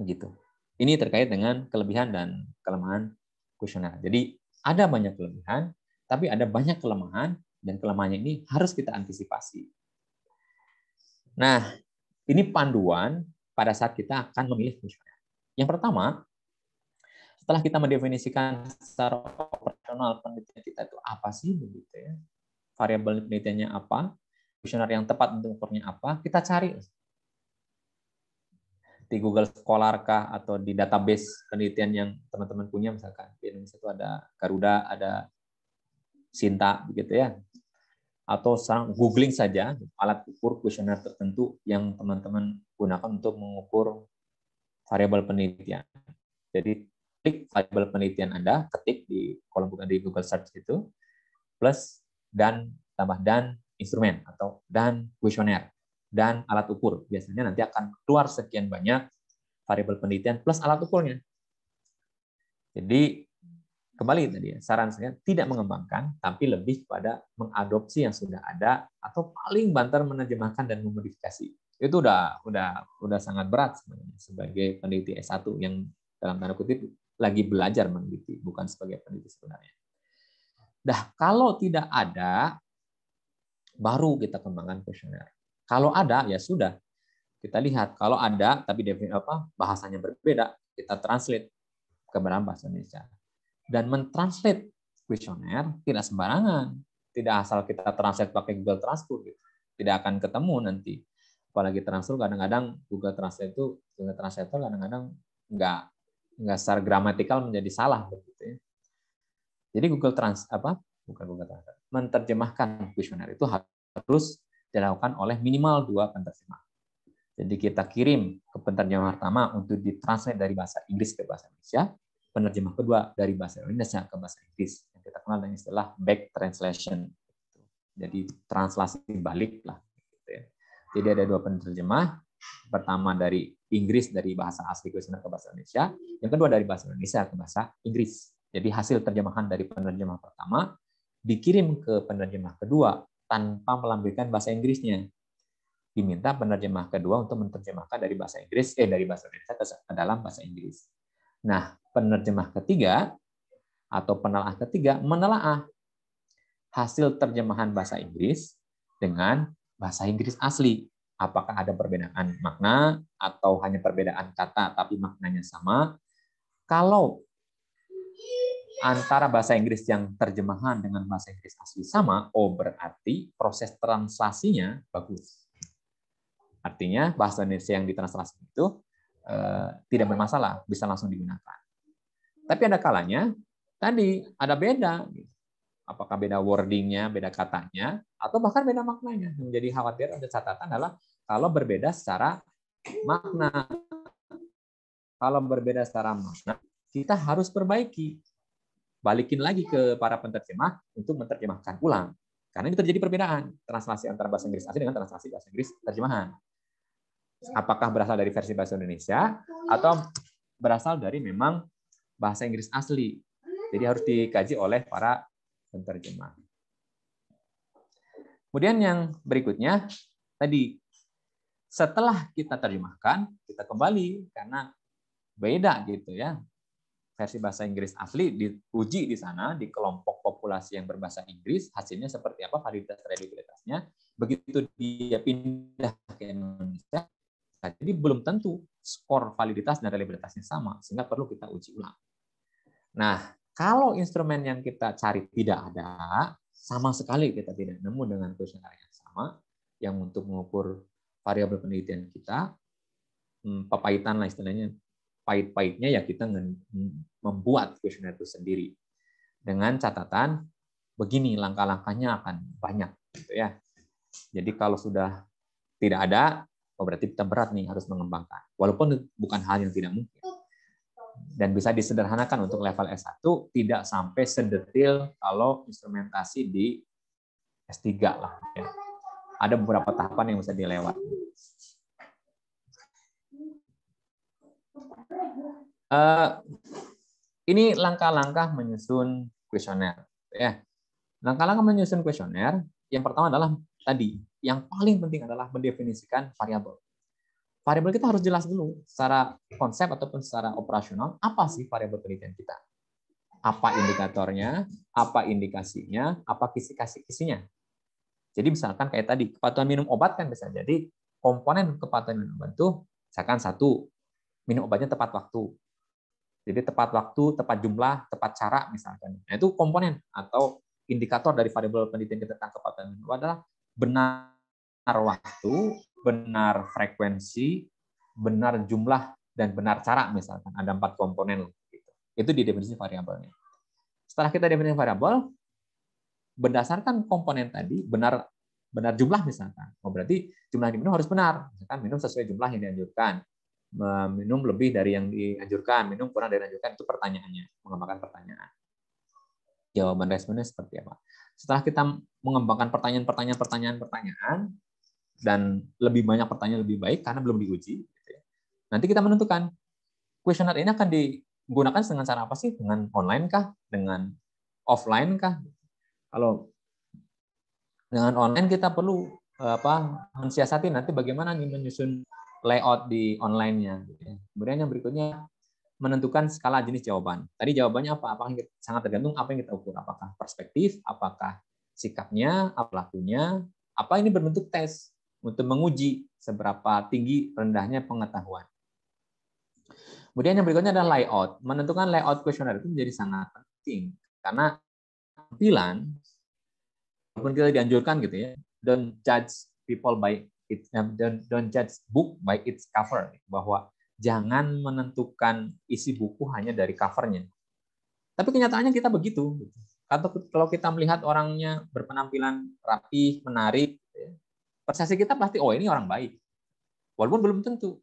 Begitu. Ini terkait dengan kelebihan dan kelemahan kuesioner. Jadi ada banyak kelebihan, tapi ada banyak kelemahan, dan kelemahannya ini harus kita antisipasi. Nah, ini panduan pada saat kita akan memilih kuesioner. Yang pertama, setelah kita mendefinisikan secara operasional penelitian kita itu apa sih, begitu ya, variabel penelitiannya apa, kuesioner yang tepat untuk ukurnya apa, kita cari di Google Scholar kah, atau di database penelitian yang teman-teman punya, misalkan di Indonesia itu ada Garuda, ada Sinta, begitu ya. Atau sekarang googling saja alat ukur kuesioner tertentu yang teman-teman gunakan untuk mengukur variabel penelitian. Jadi klik variabel penelitian Anda, ketik di kolom di Google Search itu, plus dan tambah dan instrumen atau dan kuesioner dan alat ukur. Biasanya nanti akan keluar sekian banyak variabel penelitian plus alat ukurnya. Jadi kembali tadi ya, saran saya tidak mengembangkan, tapi lebih pada mengadopsi yang sudah ada, atau paling banter menerjemahkan dan memodifikasi. Itu udah sangat berat sebenarnya sebagai peneliti S1 yang dalam tanda kutip lagi belajar meneliti, bukan sebagai peneliti sebenarnya. Dah, kalau tidak ada, baru kita kembangkan kuesioner. Kalau ada, ya sudah. Kita lihat, kalau ada, tapi bahasanya berbeda, kita translate ke dalam bahasa Indonesia. Dan mentranslate kuesioner tidak sembarangan. Tidak asal kita translate pakai Google Translate. Tidak akan ketemu nanti. Apalagi translate kadang-kadang Google Translate itu kadang-kadang nggak secara gramatikal menjadi salah begitu ya. Jadi Google Translate menerjemahkan kuesioner itu harus dilakukan oleh minimal 2 penerjemah. Jadi kita kirim ke penerjemah pertama untuk ditranslate dari bahasa Inggris ke bahasa Indonesia, penerjemah kedua dari bahasa Indonesia ke bahasa Inggris, yang kita kenal dengan istilah back translation. Jadi translasi balik lah. Jadi ada 2 penerjemah, pertama dari Inggris dari bahasa asli kuesioner ke bahasa Indonesia, yang kedua dari bahasa Indonesia ke bahasa Inggris. Jadi hasil terjemahan dari penerjemah pertama dikirim ke penerjemah kedua tanpa melampirkan bahasa Inggrisnya. Diminta penerjemah kedua untuk menerjemahkan dari bahasa Inggris dari bahasa Indonesia ke dalam bahasa Inggris. Nah, penerjemah ketiga atau penelaah ketiga menelaah hasil terjemahan bahasa Inggris dengan bahasa Inggris asli. Apakah ada perbedaan makna atau hanya perbedaan kata tapi maknanya sama? Kalau antara bahasa Inggris yang terjemahan dengan bahasa Inggris asli sama, berarti proses translasinya bagus. Artinya bahasa Indonesia yang ditranslasi itu tidak bermasalah, bisa langsung digunakan. Tapi ada kalanya tadi ada beda. Apakah beda wordingnya, beda katanya, atau bahkan beda maknanya. Yang menjadi khawatir ada catatan adalah kalau berbeda secara makna. Kalau berbeda secara makna, kita harus perbaiki. Balikin lagi ke para penerjemah untuk menerjemahkan ulang. Karena ini terjadi perbedaan translasi antara bahasa Inggris asli dengan translasi bahasa Inggris terjemahan. Apakah berasal dari versi bahasa Indonesia atau berasal dari memang bahasa Inggris asli. Jadi harus dikaji oleh para penerjemah. Kemudian yang berikutnya tadi setelah kita terjemahkan, kita kembali karena beda gitu ya. Versi bahasa Inggris asli diuji di sana di kelompok populasi yang berbahasa Inggris, hasilnya seperti apa, validitas reliabilitasnya. Begitu dia pindah ke Indonesia, jadi belum tentu skor validitas dan reliabilitasnya sama, sehingga perlu kita uji ulang. Nah, kalau instrumen yang kita cari tidak ada, sama sekali kita tidak nemu dengan kuesioner yang sama, yang untuk mengukur variabel penelitian kita, pepahitan lah istilahnya, pahit-pahitnya ya kita membuat kuesioner itu sendiri. Dengan catatan, begini langkah-langkahnya akan banyak. Gitu ya. Jadi kalau sudah tidak ada, berarti kita berat nih harus mengembangkan. Walaupun bukan hal yang tidak mungkin. Dan bisa disederhanakan untuk level S1, tidak sampai sedetil kalau instrumentasi di S3 lah. Ya. Ada beberapa tahapan yang bisa dilewati. Ini langkah-langkah menyusun kuesioner. Ya. Langkah-langkah menyusun kuesioner, yang pertama adalah tadi, yang paling penting adalah mendefinisikan variabel. Variabel kita harus jelas dulu secara konsep ataupun secara operasional, apa sih variabel penelitian kita? Apa indikatornya, apa indikasinya, apa kisi-kisinya. Jadi misalkan kayak tadi, kepatuhan minum obat kan bisa jadi komponen kepatuhan minum obat itu, misalkan 1, minum obatnya tepat waktu. Jadi tepat waktu, tepat jumlah, tepat cara misalkan. Nah, itu komponen atau indikator dari variabel penelitian kita tentang kepatuhan minum obat adalah benar waktu, benar frekuensi, benar jumlah, dan benar cara misalkan. Ada 4 komponen. Itu di definisi variabelnya. Setelah kita definisi variabel, berdasarkan komponen tadi, benar jumlah misalkan. Berarti jumlah yang diminum harus benar. Misalkan minum sesuai jumlah yang dianjurkan. Minum lebih dari yang dianjurkan, minum kurang dari yang dianjurkan, itu pertanyaannya. Mengembangkan pertanyaan. Jawaban responnya seperti apa. Setelah kita mengembangkan pertanyaan, dan lebih banyak pertanyaan lebih baik karena belum diuji, nanti kita menentukan kuesioner ini akan digunakan dengan cara apa sih? Dengan online kah? Dengan offline kah? Kalau dengan online kita perlu mensiasati nanti bagaimana nih menyusun layout di online-nya. Kemudian yang berikutnya menentukan skala jenis jawaban. Tadi jawabannya apa? Apakah sangat tergantung apa yang kita ukur? Apakah perspektif? Apakah sikapnya? Apa lakunya? Apa ini berbentuk tes untuk menguji seberapa tinggi rendahnya pengetahuan. Kemudian yang berikutnya adalah layout. Menentukan layout kuesioner itu menjadi sangat penting karena tampilan, walaupun kita dianjurkan gitu ya, don't judge people by it, don't judge book by its cover, bahwa jangan menentukan isi buku hanya dari covernya. Tapi kenyataannya kita begitu. Kalau kita melihat orangnya berpenampilan rapi, menarik, persepsi kita pasti, oh ini orang baik. Walaupun belum tentu.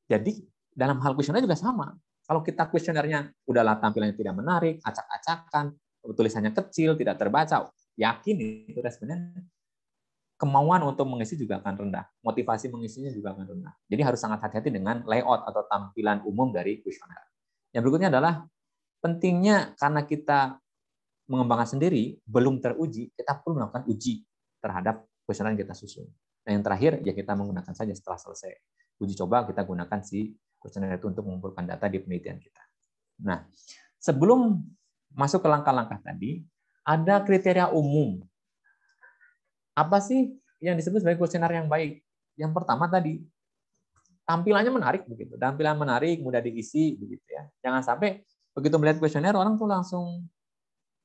Jadi dalam hal kuesioner juga sama. Kalau kita kuesionernya udahlah tampilannya tidak menarik, acak-acakan, tulisannya kecil, tidak terbaca, yakin itu responnya, kemauan untuk mengisi juga akan rendah. Motivasi mengisinya juga akan rendah. Jadi harus sangat hati-hati dengan layout atau tampilan umum dari kuesioner. Yang berikutnya adalah pentingnya karena kita mengembangkan sendiri, belum teruji, kita perlu melakukan uji terhadap kuesioner yang kita susun. Nah, yang terakhir, ya kita menggunakan saja setelah selesai uji coba, kita gunakan si kuesioner itu untuk mengumpulkan data di penelitian kita. Nah, sebelum masuk ke langkah-langkah tadi, ada kriteria umum. Apa sih yang disebut sebagai kuesioner yang baik? Yang pertama tadi, tampilannya menarik begitu. Tampilan menarik, mudah diisi begitu ya. Jangan sampai Begitu melihat kuesioner, orang tuh langsung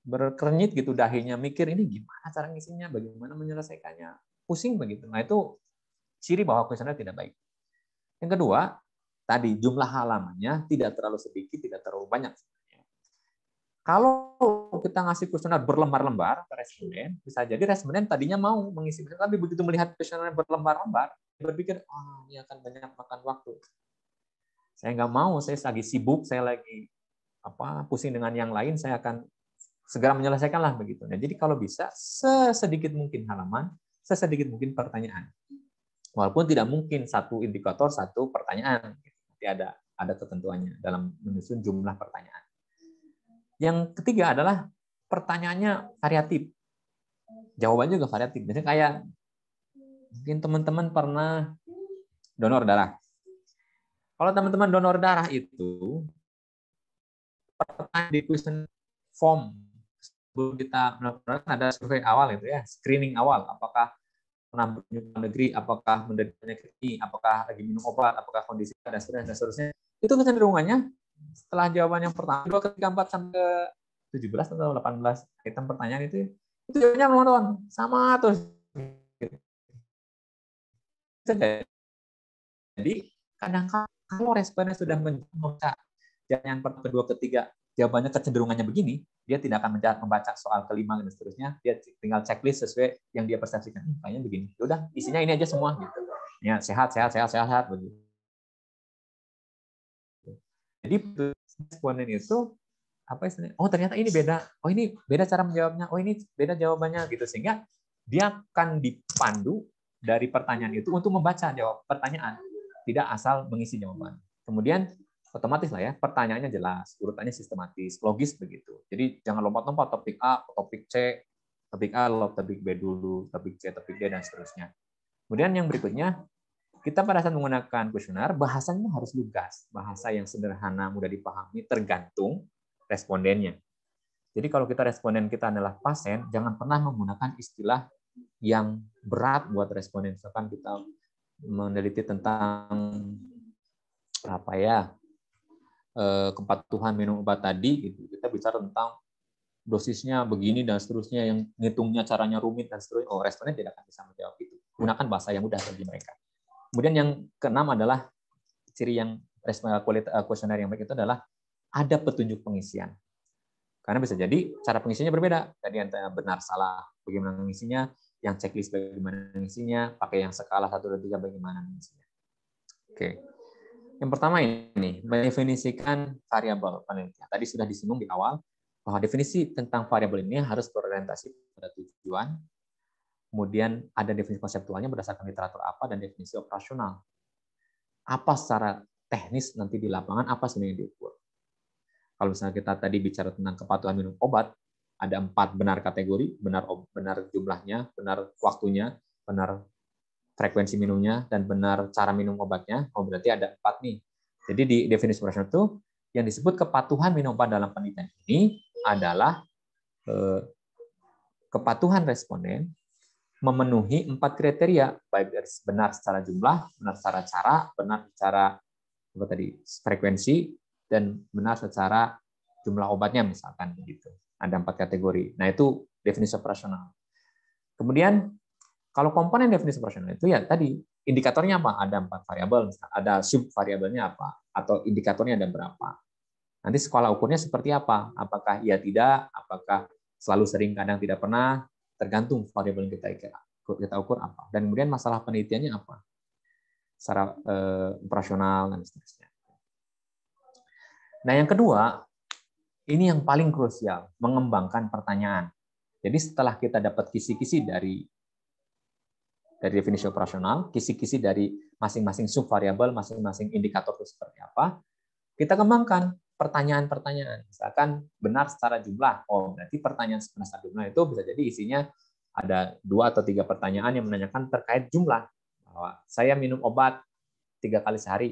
berkernyit gitu dahinya, mikir ini gimana cara ngisinya, bagaimana menyelesaikannya, pusing begitu. Nah itu ciri bahwa kuesioner tidak baik. Yang kedua, tadi jumlah halamannya tidak terlalu sedikit, tidak terlalu banyak. Kalau kita ngasih kuesioner berlembar-lembar ke responden, bisa jadi responden tadinya mau mengisi, tapi begitu melihat kuesioner berlembar-lembar, berpikir, oh ini akan banyak makan waktu. Saya nggak mau, saya lagi sibuk, saya lagi pusing dengan yang lain, saya akan segera menyelesaikanlah begitu. Nah, jadi kalau bisa sesedikit mungkin halaman, sesedikit mungkin pertanyaan. Walaupun tidak mungkin satu indikator satu pertanyaan, nanti ada ketentuannya dalam menyusun jumlah pertanyaan. Yang ketiga adalah pertanyaannya variatif. Jawabannya juga variatif. Misalnya kayak mungkin teman-teman pernah donor darah. Kalau teman-teman donor darah itu pertanyaan di question form sebelum kita melakukan ada survei awal itu ya, screening awal, apakah pernah berkunjung ke negeri, apakah menderita penyakit ini, apakah lagi minum obat, apakah kondisi dan seterusnya. Itu kecenderungannya setelah jawaban yang pertama, 2, 3, 4 sampai 17 atau 18 item pertanyaan itu jawabannya monoton, sama terus. Jadi kadang kalau responnya sudah membaca yang pertama, kedua, ketiga, jawabannya kecenderungannya begini, dia tidak akan membaca soal kelima dan seterusnya, dia tinggal checklist sesuai yang dia persepsikan. Kayaknya begini. Udah, isinya ini aja semua gitu. Ya, sehat begitu. Jadi responden itu apa istilahnya? Oh, ternyata ini beda. Oh, ini beda cara menjawabnya. Oh, ini beda jawabannya gitu, sehingga dia akan dipandu dari pertanyaan itu untuk membaca jawab pertanyaan, tidak asal mengisi jawaban. Kemudian otomatis lah ya, pertanyaannya jelas, urutannya sistematis, logis begitu. Jadi jangan lompat-lompat topik A, topik C, topik A, topik B dulu, topik C, topik D, dan seterusnya. Kemudian yang berikutnya, kita pada saat menggunakan kuesioner, bahasanya harus lugas, bahasa yang sederhana, mudah dipahami, tergantung respondennya. Jadi kalau kita responden kita adalah pasien, jangan pernah menggunakan istilah yang berat buat responden. Misalkan kita meneliti tentang kepatuhan minum obat tadi, gitu. Kita bicara tentang dosisnya begini dan seterusnya, yang ngitungnya caranya rumit dan seterusnya. Oh, responden tidak akan bisa menjawab itu. Gunakan bahasa yang mudah bagi mereka. Kemudian yang keenam adalah ciri yang kuesioner yang baik itu adalah ada petunjuk pengisian. Karena bisa jadi cara pengisiannya berbeda. Tadi antara benar salah bagaimana mengisinya, yang checklist bagaimana mengisinya, pakai yang skala 1 dan 3 bagaimana mengisinya. Oke. Yang pertama ini, mendefinisikan variabel penelitian. Tadi sudah disinggung di awal bahwa definisi tentang variabel ini harus berorientasi pada tujuan. Kemudian ada definisi konseptualnya berdasarkan literatur apa dan definisi operasional. Apa secara teknis nanti di lapangan, apa sebenarnya yang diukur. Kalau misalnya kita tadi bicara tentang kepatuhan minum obat, ada 4 benar kategori, benar jumlahnya, benar waktunya, benar frekuensi minumnya, dan benar cara minum obatnya. Oh, berarti ada 4 nih. Jadi di definisi operasional itu, yang disebut kepatuhan minum obat dalam penelitian ini adalah kepatuhan responden memenuhi 4 kriteria, baik dari benar secara jumlah, benar secara cara, benar secara frekuensi, dan benar secara jumlah obatnya misalkan begitu. Ada 4 kategori. Nah, itu definisi operasional. Kemudian kalau komponen definisi operasional itu ya tadi indikatornya apa? Ada 4 variabel, ada sub variabelnya apa, atau indikatornya ada berapa. Nanti skala ukurnya seperti apa? Apakah iya tidak, apakah selalu sering, kadang tidak pernah, tergantung variabel yang kita ukur apa. Dan kemudian masalah penelitiannya apa? Secara operasional dan seterusnya. Nah, yang kedua, ini yang paling krusial, mengembangkan pertanyaan. Jadi setelah kita dapat kisi-kisi dari definisi operasional, kisi-kisi dari masing-masing subvariabel, masing-masing indikator itu seperti apa, kita kembangkan pertanyaan-pertanyaan. Misalkan benar secara jumlah, oh berarti pertanyaan secara jumlah itu bisa jadi isinya ada 2 atau 3 pertanyaan yang menanyakan terkait jumlah. Bahwa saya minum obat 3 kali sehari,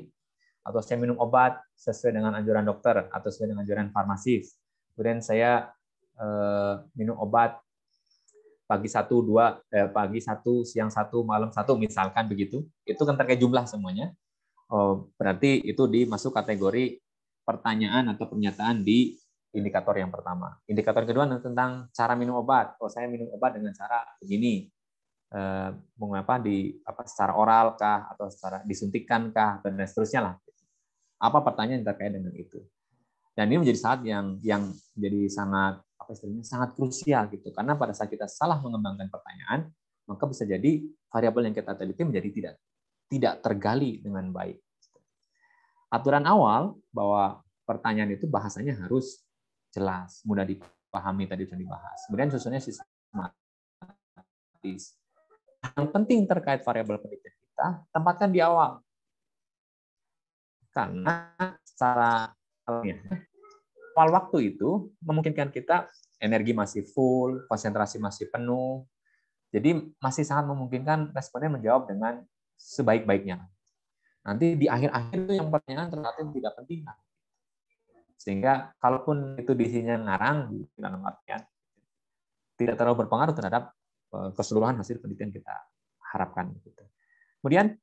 atau saya minum obat sesuai dengan anjuran dokter atau sesuai dengan anjuran farmasis. Kemudian saya minum obat pagi 1, 2, pagi 1, siang 1, malam 1, misalkan begitu. Itu kan terkait jumlah semuanya. Oh, berarti itu dimasuk kategori pertanyaan atau pernyataan di indikator yang pertama. Indikator kedua tentang cara minum obat. Oh, saya minum obat dengan cara begini. Mengapa secara oral kah atau secara disuntikkan kah dan seterusnya lah. Apa pertanyaan yang terkait dengan itu? Dan ini menjadi saat yang menjadi sangat krusial gitu, karena pada saat kita salah mengembangkan pertanyaan, maka bisa jadi variabel yang kita teliti menjadi tidak tergali dengan baik. Aturan awal bahwa pertanyaan itu bahasanya harus jelas, mudah dipahami, tadi sudah dibahas. Kemudian susunnya sistematis. Yang penting terkait variabel penelitian kita, tempatkan di awal. Karena secara awal waktu itu memungkinkan kita energi masih full, konsentrasi masih penuh, jadi masih sangat memungkinkan responden menjawab dengan sebaik-baiknya. Nanti di akhir-akhir itu yang pertanyaan ternyata tidak penting. Sehingga kalaupun itu isinya ngarang, dalam artian tidak terlalu berpengaruh terhadap keseluruhan hasil penelitian kita harapkan. Kemudian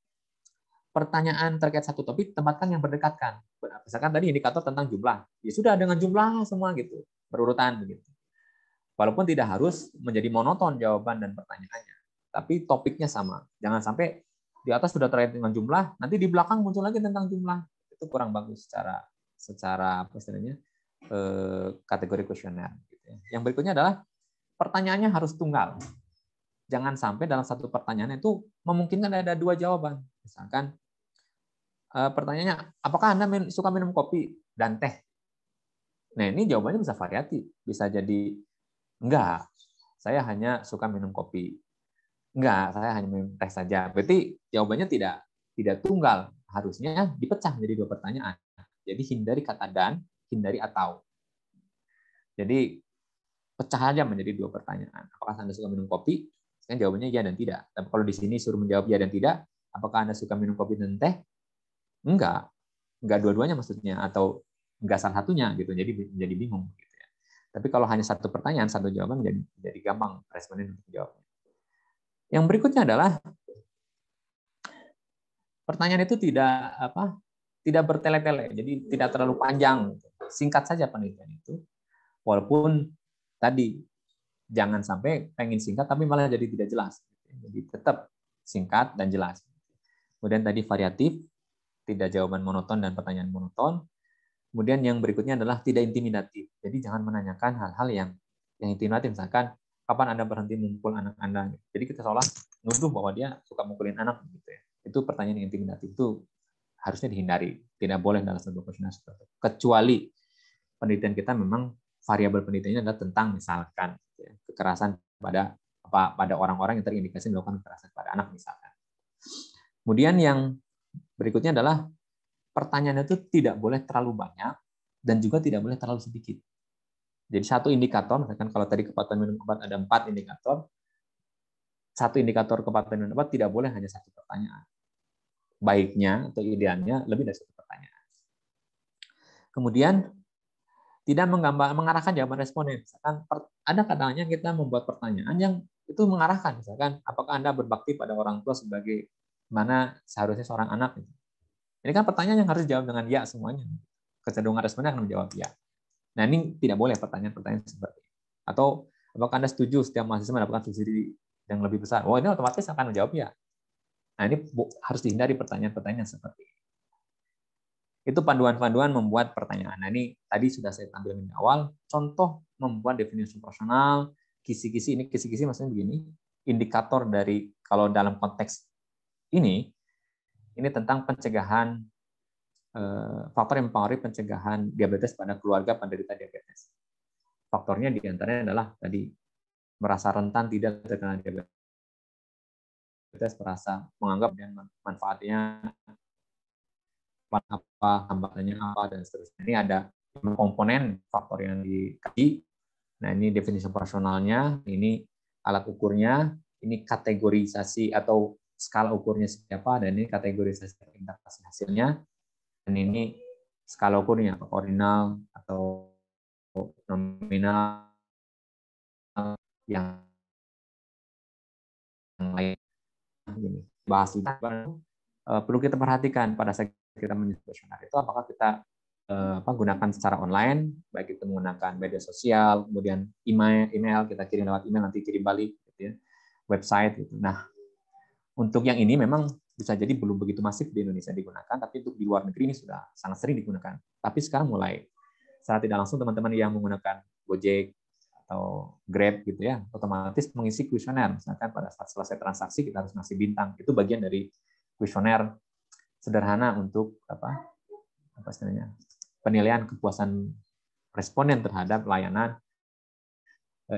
pertanyaan terkait satu topik tempatkan yang berdekatkan. Misalkan tadi indikator tentang jumlah, ya sudah dengan jumlah semua gitu, berurutan begitu. Walaupun tidak harus menjadi monoton jawaban dan pertanyaannya, tapi topiknya sama. Jangan sampai di atas sudah terkait dengan jumlah, nanti di belakang muncul lagi tentang jumlah. Itu kurang bagus secara apa istilahnya kategori kuesioner. Yang berikutnya adalah pertanyaannya harus tunggal. Jangan sampai dalam satu pertanyaan itu memungkinkan ada dua jawaban. Misalkan pertanyaannya, apakah Anda suka minum kopi dan teh? Nah, ini jawabannya bisa variatif. Bisa jadi, enggak, saya hanya suka minum kopi. Enggak, saya hanya minum teh saja. Berarti jawabannya tidak tunggal. Harusnya dipecah menjadi dua pertanyaan. Jadi hindari kata dan, hindari atau. Jadi pecah aja menjadi dua pertanyaan. Apakah Anda suka minum kopi? Kan jawabannya ya dan tidak. Tapi kalau di sini suruh menjawab ya dan tidak, apakah Anda suka minum kopi dan teh? Enggak dua-duanya maksudnya, atau enggak salah satunya gitu. Jadi bingung gitu ya. Tapi kalau hanya satu pertanyaan, satu jawaban jadi gampang responden untuk menjawabnya. Yang berikutnya adalah pertanyaan itu tidak bertele-tele, jadi tidak terlalu panjang. Singkat saja penelitian itu. Walaupun tadi jangan sampai pengen singkat tapi malah jadi tidak jelas. Jadi tetap singkat dan jelas. Kemudian tadi variatif, tidak jawaban monoton dan pertanyaan monoton. Kemudian yang berikutnya adalah tidak intimidatif. Jadi jangan menanyakan hal-hal yang intimidatif. Misalkan, kapan Anda berhenti memukul anak Anda? Jadi kita seolah nuduh bahwa dia suka mukulin anak. Gitu ya. Itu pertanyaan yang intimidatif. Itu harusnya dihindari. Tidak boleh dalam sebuah kuesioner seperti itu. Kecuali penelitian kita memang variabel penelitiannya adalah tentang misalkan kekerasan pada orang-orang yang terindikasi melakukan kekerasan pada anak misalkan. Kemudian yang berikutnya adalah pertanyaan itu tidak boleh terlalu banyak dan juga tidak boleh terlalu sedikit. Jadi satu indikator, misalkan kalau tadi kepatuhan minum obat ada 4 indikator, satu indikator kepatuhan minum obat tidak boleh hanya satu pertanyaan. Baiknya atau idealnya lebih dari satu pertanyaan. Kemudian tidak mengarahkan jawaban responden. Misalkan ada kadang-kadang kita membuat pertanyaan yang itu mengarahkan, misalkan apakah Anda berbakti pada orang tua sebagai mana seharusnya seorang anak. Ini kan pertanyaan yang harus dijawab dengan ya semuanya. Kecenderungan responden akan menjawab ya. Nah, ini tidak boleh pertanyaan-pertanyaan seperti ini. Atau apakah Anda setuju setiap mahasiswa mendapatkan subsidi yang lebih besar? Oh, ini otomatis akan menjawab ya. Nah, ini harus dihindari pertanyaan-pertanyaan seperti ini. Itu panduan-panduan membuat pertanyaan. Nah, ini tadi sudah saya tampilkan di awal. Contoh membuat definisi proporsional, kisi-kisi. Ini kisi-kisi maksudnya begini. Indikator dari, kalau dalam konteks ini tentang pencegahan, faktor yang mempengaruhi pencegahan diabetes pada keluarga penderita diabetes. Faktornya diantaranya adalah tadi, merasa rentan tidak terkena diabetes, merasa menganggap dan manfaatnya apa, hambatannya apa, dan seterusnya. Ini ada komponen faktor yang dikaji. Nah, ini definisi operasionalnya, ini alat ukurnya, ini kategorisasi atau skala ukurnya siapa, dan ini kategorisasi interpretasi hasilnya, dan ini skala ukurnya, ordinal atau nominal yang lain. Bahas itu perlu kita perhatikan pada saat kita menyusun kuesioner itu, apakah kita gunakan secara online, baik itu menggunakan media sosial, kemudian email kita kirim lewat email, nanti kirim balik, gitu ya, website. Gitu. Nah, untuk yang ini memang bisa jadi belum begitu masif di Indonesia digunakan, tapi untuk di luar negeri ini sudah sangat sering digunakan. Tapi sekarang mulai secara tidak langsung teman-teman yang menggunakan Gojek atau Grab gitu ya, otomatis mengisi kuesioner. Misalkan pada saat selesai transaksi kita harus ngasih bintang. Itu bagian dari kuesioner sederhana untuk apa istilahnya, penilaian kepuasan responden terhadap layanan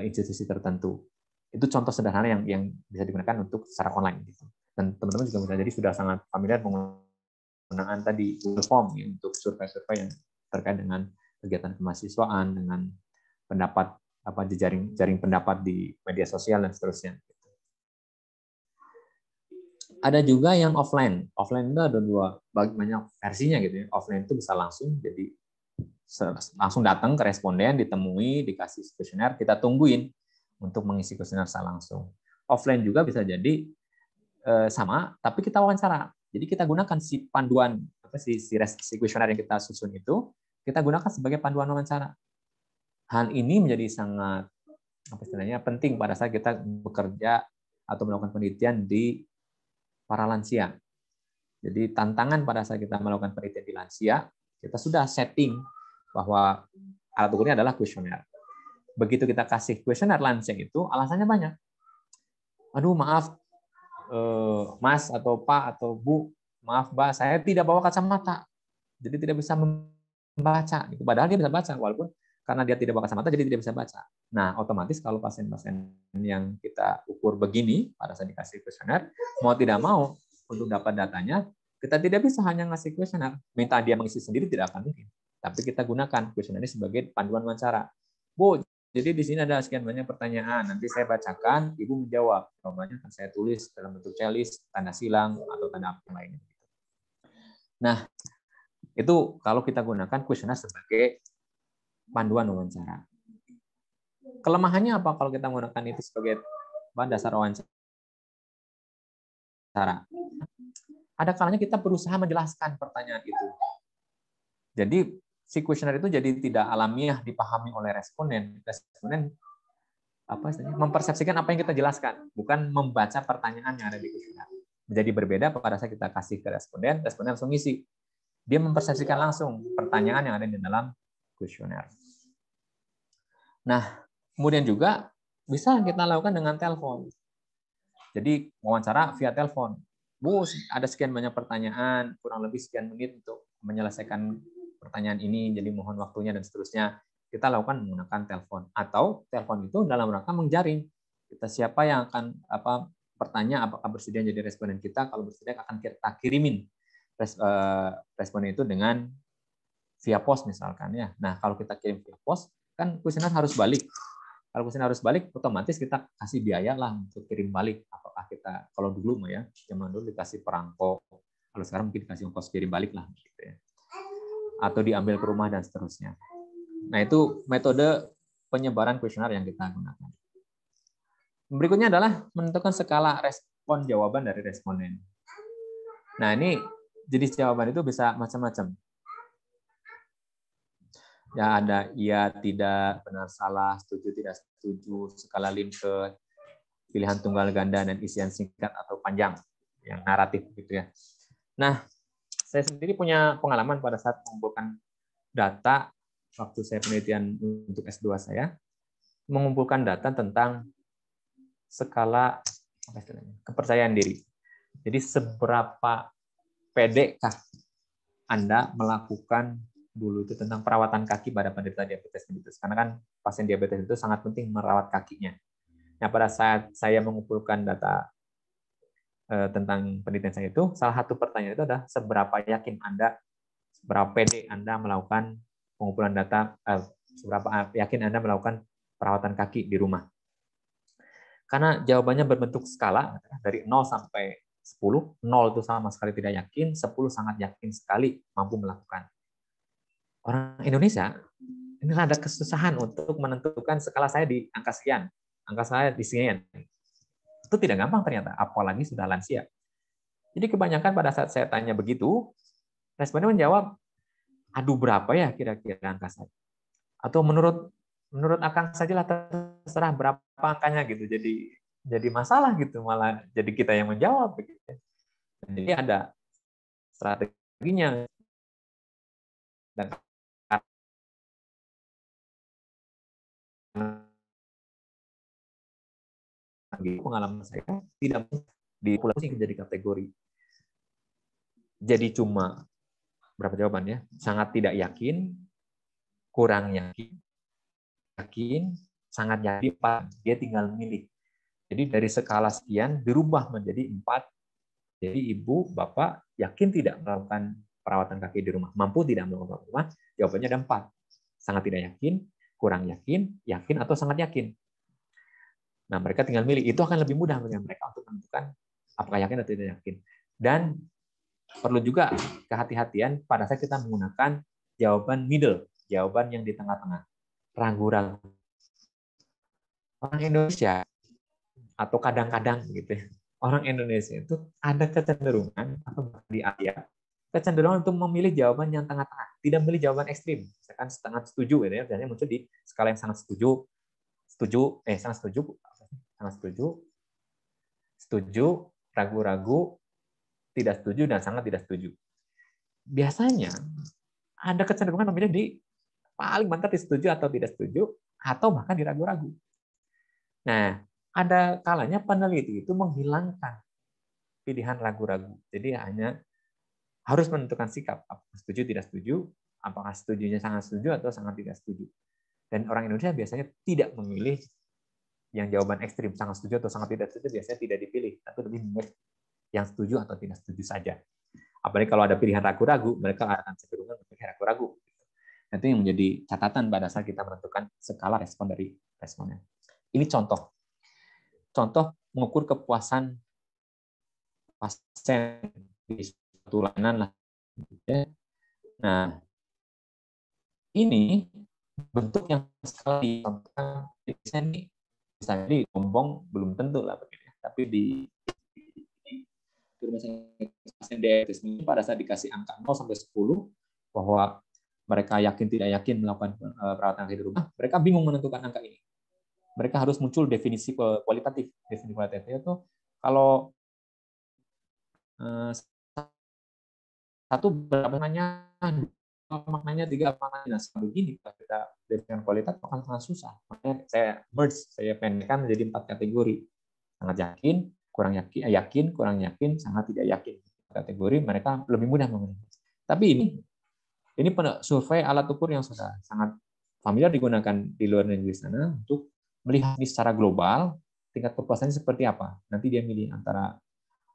institusi tertentu. Itu contoh sederhana yang bisa digunakan untuk secara online gitu. Dan teman-teman juga bisa jadi sudah sangat familiar penggunaan tadi Google Form ya, untuk survei-survei yang terkait dengan kegiatan kemahasiswaan, dengan pendapat di jaring pendapat di media sosial dan seterusnya. Ada juga yang offline. Offline itu ada banyak versinya gitu ya. Offline itu bisa langsung datang ke responden, ditemui, dikasih kuesioner, kita tungguin untuk mengisi kuesioner secara langsung. Offline juga bisa jadi sama, tapi kita wawancara. Jadi kita gunakan si panduan si kuesioner yang kita susun itu, kita gunakan sebagai panduan wawancara. Hal ini menjadi sangat penting pada saat kita bekerja atau melakukan penelitian di para lansia. Jadi tantangan pada saat kita melakukan penelitian di lansia, kita sudah setting bahwa alat ukurnya adalah kuesioner. Begitu kita kasih kuesioner lansia itu, alasannya banyak. Aduh maaf, Mas atau Pak atau Bu, maaf Mbak, saya tidak bawa kacamata, jadi tidak bisa membaca. Padahal dia bisa baca, walaupun karena dia tidak bawa kacamata, jadi tidak bisa baca. Nah, otomatis kalau pasien-pasien yang kita ukur begini, pada saat dikasih kuesioner, mau tidak mau, untuk dapat datanya, kita tidak bisa hanya ngasih kuesioner. Minta dia mengisi sendiri tidak akan mungkin. Tapi kita gunakan kuesioner ini sebagai panduan wawancara. Bu, jadi di sini ada sekian banyak pertanyaan. Nanti saya bacakan, Ibu menjawab. Jawabannya akan saya tulis dalam bentuk checklist, tanda silang, atau tanda apa lainnya. Nah, itu kalau kita gunakan kuesioner sebagai panduan wawancara. Kelemahannya apa kalau kita menggunakan itu sebagai bahan dasar wawancara? Ada kalanya kita berusaha menjelaskan pertanyaan itu. Jadi si kuesioner itu jadi tidak alamiah dipahami oleh responden. Responden mempersepsikan apa yang kita jelaskan, bukan membaca pertanyaan yang ada di kuesioner. Menjadi berbeda pada saat kita kasih ke responden langsung ngisi. Dia mempersepsikan langsung pertanyaan yang ada di dalam kuesioner. Nah, kemudian juga bisa kita lakukan dengan telepon. Jadi wawancara via telepon. Bu, ada sekian banyak pertanyaan, kurang lebih sekian menit untuk menyelesaikan pertanyaan ini, jadi mohon waktunya dan seterusnya. Kita lakukan menggunakan telepon. Atau telepon itu dalam rangka menjaring. Kita siapa yang akan bertanya apakah bersedia jadi responden kita, kalau bersedia akan kita kirimin responden itu dengan via pos misalkan ya. Nah, kalau kita kirim via pos, kan kuesioner harus balik. Kalau kuesioner harus balik, otomatis kita kasih biaya lah untuk kirim balik. Apakah kita, kalau dulu mah ya, zaman dulu dikasih perangko, kalau sekarang mungkin dikasih ongkos kirim balik lah, gitu ya. Atau diambil ke rumah dan seterusnya. Nah, itu metode penyebaran kuesioner yang kita gunakan. Berikutnya adalah menentukan skala respon jawaban dari responden. Nah, ini jenis jawaban itu bisa macam-macam. Ya, ada iya, tidak, benar, salah, setuju, tidak setuju, skala Likert, pilihan tunggal ganda, dan isian singkat atau panjang, yang naratif gitu ya. Nah, saya sendiri punya pengalaman pada saat mengumpulkan data waktu saya penelitian untuk S2 saya, mengumpulkan data tentang skala kepercayaan diri. Jadi seberapa pedekah Anda melakukan dulu itu tentang perawatan kaki pada penderita diabetes mellitus. Karena kan pasien diabetes itu sangat penting merawat kakinya. Nah, pada saat saya mengumpulkan data tentang penelitian saya itu, salah satu pertanyaan itu adalah seberapa yakin Anda, seberapa pede Anda melakukan pengumpulan data, seberapa yakin Anda melakukan perawatan kaki di rumah. Karena jawabannya berbentuk skala, dari 0 sampai 10, 0 itu sama sekali tidak yakin, 10 sangat yakin sekali mampu melakukan. Orang Indonesia, ini ada kesusahan untuk menentukan skala saya di angka sekian, angka saya di sekian. Itu tidak gampang ternyata, apalagi sudah lansia. Jadi kebanyakan pada saat saya tanya begitu, responden menjawab, aduh berapa ya kira-kira angka saya? Atau menurut Akang sajalah terserah berapa angkanya gitu. Jadi masalah gitu, malah jadi kita yang menjawab begitu. Jadi ada strateginya, dan pengalaman saya tidak di populasi menjadi kategori. Jadi cuma berapa jawabannya? Sangat tidak yakin, kurang yakin, yakin, sangat yakin, dia tinggal milih. Jadi dari skala sekian dirubah menjadi 4. Jadi ibu, bapak yakin tidak melakukan perawatan kaki di rumah, mampu tidak melakukan perawatan rumah, jawabannya ada 4. Sangat tidak yakin, kurang yakin, yakin atau sangat yakin. Nah, mereka tinggal milih. Itu akan lebih mudah bagi mereka untuk menentukan apakah yakin atau tidak yakin. Dan perlu juga kehati-hatian pada saat kita menggunakan jawaban middle, jawaban yang di tengah-tengah, ragu-ragu. Orang Indonesia atau kadang-kadang gitu, orang Indonesia itu ada kecenderungan atau di Asia kecenderungan untuk memilih jawaban yang tengah-tengah, tidak memilih jawaban ekstrim. Misalkan setengah setuju, gitu ya, biasanya muncul di skala yang sangat setuju, sangat setuju, setuju, ragu-ragu, tidak setuju, dan sangat tidak setuju. Biasanya ada kecenderungan memilih di paling mantap di setuju atau tidak setuju, atau bahkan di ragu-ragu. Nah, ada kalanya peneliti itu menghilangkan pilihan ragu-ragu. Jadi hanya harus menentukan sikap, apakah setuju, tidak setuju, apakah setujunya sangat setuju atau sangat tidak setuju. Dan orang Indonesia biasanya tidak memilih yang jawaban ekstrim, sangat setuju atau sangat tidak setuju, biasanya tidak dipilih, tapi lebih memilih yang setuju atau tidak setuju saja. Apalagi kalau ada pilihan ragu-ragu, mereka akan cenderung memilih ragu-ragu. Itu yang menjadi catatan pada saat kita menentukan skala respon dari responnya. Ini contoh mengukur kepuasan pasien di suatu layanan lah. Nah, ini bentuk yang sekali dicontohkan ini misalnya di Gombong belum tentu lah begitu, tapi di rumah sakit pasien diabetes ini pada saat dikasih angka 0 sampai 10 bahwa mereka yakin tidak yakin melakukan perawatan kaki di rumah, mereka bingung menentukan angka ini. Mereka harus muncul definisi kualitatif. Definisi kualitatif itu kalau satu berapa maknanya, maknanya 3 maknanya. Nah, begini kita definisikan kualitas akan sangat susah. Makanya saya pendekkan menjadi 4 kategori. Sangat yakin, kurang yakin, kurang yakin, sangat tidak yakin. Kategori mereka lebih mudah mengenai. Tapi ini survei alat ukur yang sudah sangat familiar digunakan di luar negeri sana untuk melihat ini secara global tingkat kepuasannya seperti apa. Nanti dia milih antara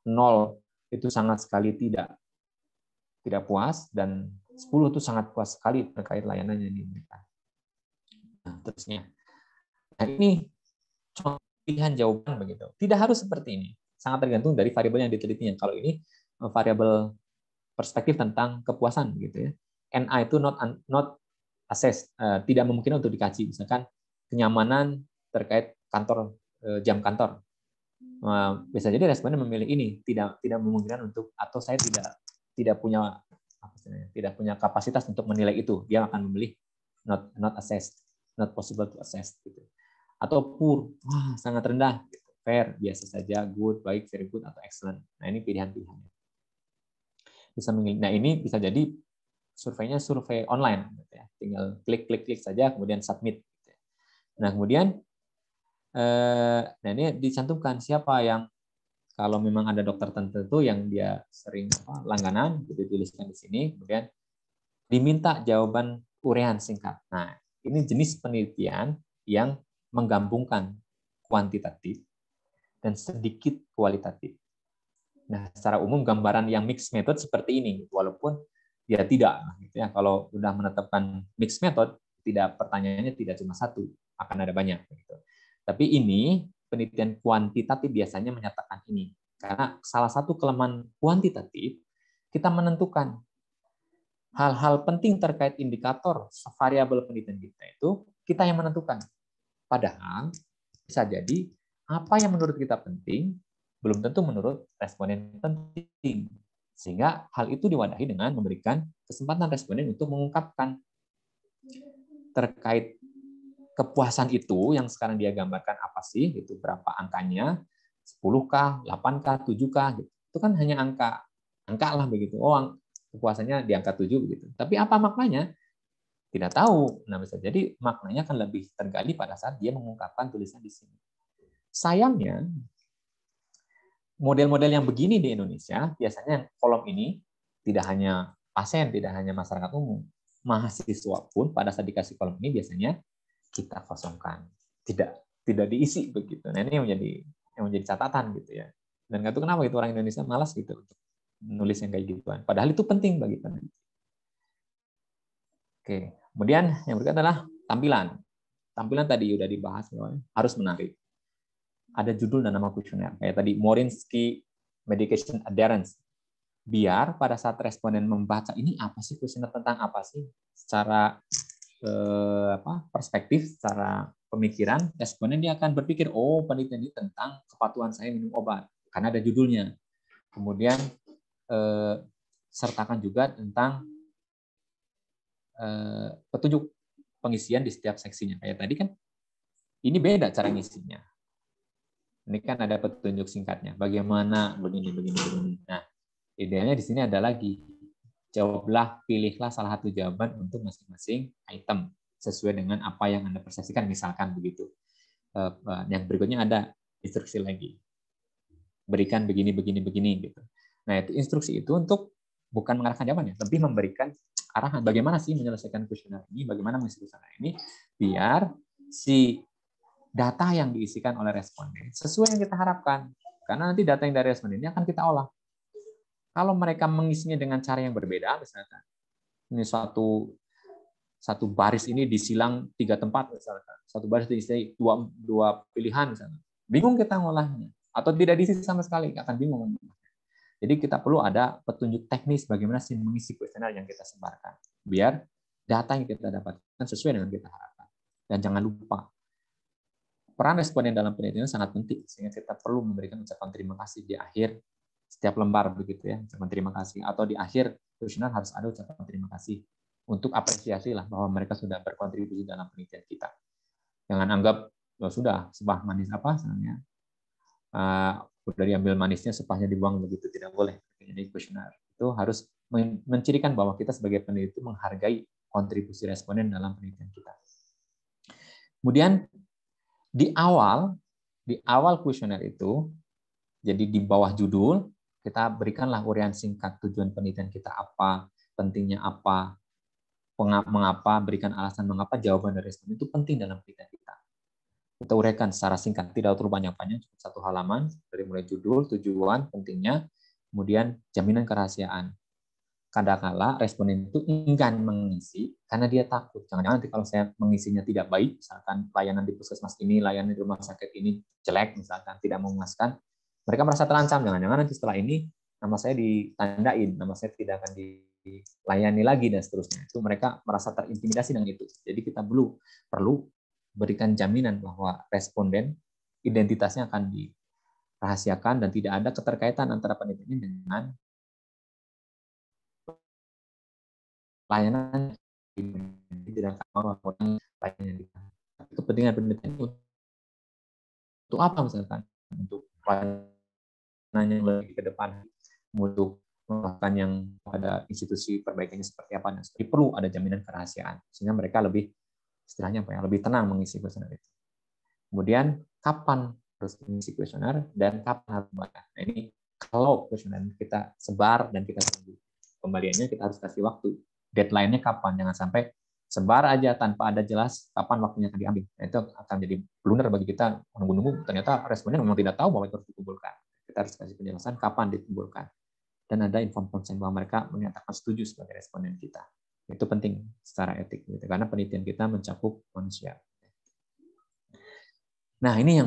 0 itu sangat sekali tidak puas, dan 10 itu sangat puas sekali terkait layanan yang diberikan. Nah, terusnya. Nah, ini contoh pilihan jawaban begitu. Tidak harus seperti ini. Sangat tergantung dari variabel yang ditelitinya. Kalau ini variabel perspektif tentang kepuasan gitu ya. NA itu not assessed, tidak memungkinkan untuk dikaji. Misalkan kenyamanan terkait kantor, jam kantor. Bisa jadi responden memilih ini, tidak memungkinkan untuk, atau saya tidak punya kapasitas untuk menilai itu, dia akan memilih not assessed, not possible to assess gitu. Atau poor, sangat rendah, fair, biasa saja, good, baik, very good, atau excellent. Nah, ini pilihan-pilihannya. Bisa memilih. Nah, ini bisa jadi surveinya survei online gitu ya. Tinggal klik saja kemudian submit gitu ya. Nah, kemudian nah ini dicantumkan siapa yang, kalau memang ada dokter tertentu yang dia sering langganan, dituliskan di sini, kemudian diminta jawaban urean singkat. Nah, ini jenis penelitian yang menggabungkan kuantitatif dan sedikit kualitatif. Nah, secara umum gambaran yang mixed method seperti ini, walaupun ya tidak, gitu ya. Kalau sudah menetapkan mixed method, pertanyaannya tidak cuma satu, akan ada banyak. Gitu. Tapi ini penelitian kuantitatif biasanya menyatakan ini, karena salah satu kelemahan kuantitatif, kita menentukan hal-hal penting terkait indikator variabel penelitian kita itu kita yang menentukan. Padahal bisa jadi apa yang menurut kita penting belum tentu menurut responden penting. Sehingga hal itu diwadahi dengan memberikan kesempatan responden untuk mengungkapkan terkait kepuasan itu yang sekarang dia gambarkan apa sih, gitu, berapa angkanya, 10K, 8K, 7K, gitu. Itu kan hanya angka lah begitu. Oh, kepuasannya di angka 7 begitu. Tapi apa maknanya? Tidak tahu. Nah, bisa jadi maknanya akan lebih tergali pada saat dia mengungkapkan tulisan di sini. Sayangnya, model-model yang begini di Indonesia, biasanya kolom ini tidak hanya pasien, tidak hanya masyarakat umum, mahasiswa pun pada saat dikasih kolom ini biasanya kita kosongkan, tidak diisi begitu. Nah, ini yang menjadi catatan gitu ya. Dan nggak tahu kenapa itu orang Indonesia malas gitu untuk nulis yang kayak gituan. Padahal itu penting bagi peneliti. Oke, kemudian yang berikut adalah tampilan. Tampilan tadi udah dibahas, harus menarik. Ada judul dan nama kuesioner. Kayak tadi, Morinsky Medication Adherence. Biar pada saat responden membaca, ini apa sih kuesioner, tentang apa sih? Secara perspektif, secara pemikiran, responden dia akan berpikir, oh penelitian ini tentang kepatuhan saya minum obat. Karena ada judulnya. Kemudian, sertakan juga tentang petunjuk pengisian di setiap seksinya. Kayak tadi kan, ini beda cara ngisinya. Ini kan ada petunjuk singkatnya. Bagaimana begini. Nah, idealnya di sini ada lagi. Jawablah, pilihlah salah satu jawaban untuk masing-masing item sesuai dengan apa yang Anda persepsikan, misalkan begitu. Yang berikutnya ada instruksi lagi. Berikan begini gitu. Nah, itu instruksi itu untuk bukan mengarahkan jawabannya, lebih memberikan arahan bagaimana sih menyelesaikan kuesioner ini, bagaimana mengisi kuesioner ini biar si data yang diisikan oleh responden sesuai yang kita harapkan. Karena nanti data yang dari responden ini akan kita olah. Kalau mereka mengisinya dengan cara yang berbeda, misalkan ini satu baris ini disilang 3 tempat, misalkan satu baris diisi dua pilihan, misalkan, bingung kita ngolahnya, atau tidak diisi sama sekali, akan bingung. Jadi kita perlu ada petunjuk teknis bagaimana sih mengisi kuesioner yang kita sebarkan, biar data yang kita dapatkan sesuai dengan kita harapkan. Dan jangan lupa, peran responden dalam penelitian sangat penting, sehingga kita perlu memberikan ucapan terima kasih di akhir setiap lembar begitu ya, ucapan terima kasih, atau di akhir kuesioner harus ada ucapan terima kasih untuk apresiasi lah bahwa mereka sudah berkontribusi dalam penelitian kita. Jangan anggap sudah sepah manis apa misalnya, udah diambil manisnya sepahnya dibuang begitu, tidak boleh. Jadi kuesioner itu harus mencirikan bahwa kita sebagai peneliti menghargai kontribusi responden dalam penelitian kita. Kemudian di awal kuesioner itu, jadi di bawah judul, kita berikanlah uraian singkat tujuan penelitian kita apa, pentingnya apa, mengapa, berikan alasan mengapa, jawaban dari responden itu penting dalam penelitian kita. Kita uraikan secara singkat, tidak terlalu panjang-panjang, cukup 1 halaman, dari mulai judul, tujuan, pentingnya, kemudian jaminan kerahasiaan. Kadang-kala responden itu enggan mengisi karena dia takut. Jangan-jangan nanti kalau saya mengisinya tidak baik, misalkan layanan di puskesmas ini, layanan di rumah sakit ini jelek, misalkan tidak memuaskan, mereka merasa terancam. Jangan-jangan nanti setelah ini nama saya ditandain, nama saya tidak akan dilayani lagi dan seterusnya. Itu mereka merasa terintimidasi dengan itu. Jadi kita perlu berikan jaminan bahwa responden identitasnya akan dirahasiakan dan tidak ada keterkaitan antara penelitian dengan layanan, tidak mau layanan. Kepentingan penelitian untuk apa, misalkan untuk layanan yang lebih ke depan, untuk melakukan yang pada institusi perbaikannya seperti apa, dan perlu ada jaminan kerahasiaan sehingga mereka lebih istilahnya lebih tenang mengisi kuesioner itu. Kemudian kapan harus mengisi kuesioner dan kapan harus membayar. Nah, ini kalau kuesioner kita sebar dan kita tunggu kembaliannya, kita harus kasih waktu. Deadline-nya kapan? Jangan sampai sebar aja tanpa ada jelas kapan waktunya akan diambil. Nah, itu akan jadi blunder bagi kita, menunggu-nunggu, ternyata responden memang tidak tahu bahwa itu harus dikumpulkan. Kita harus kasih penjelasan kapan dikumpulkan. Dan ada inform consent bahwa mereka menyatakan setuju sebagai responden kita. Itu penting secara etik, gitu, karena penelitian kita mencakup manusia. Nah, ini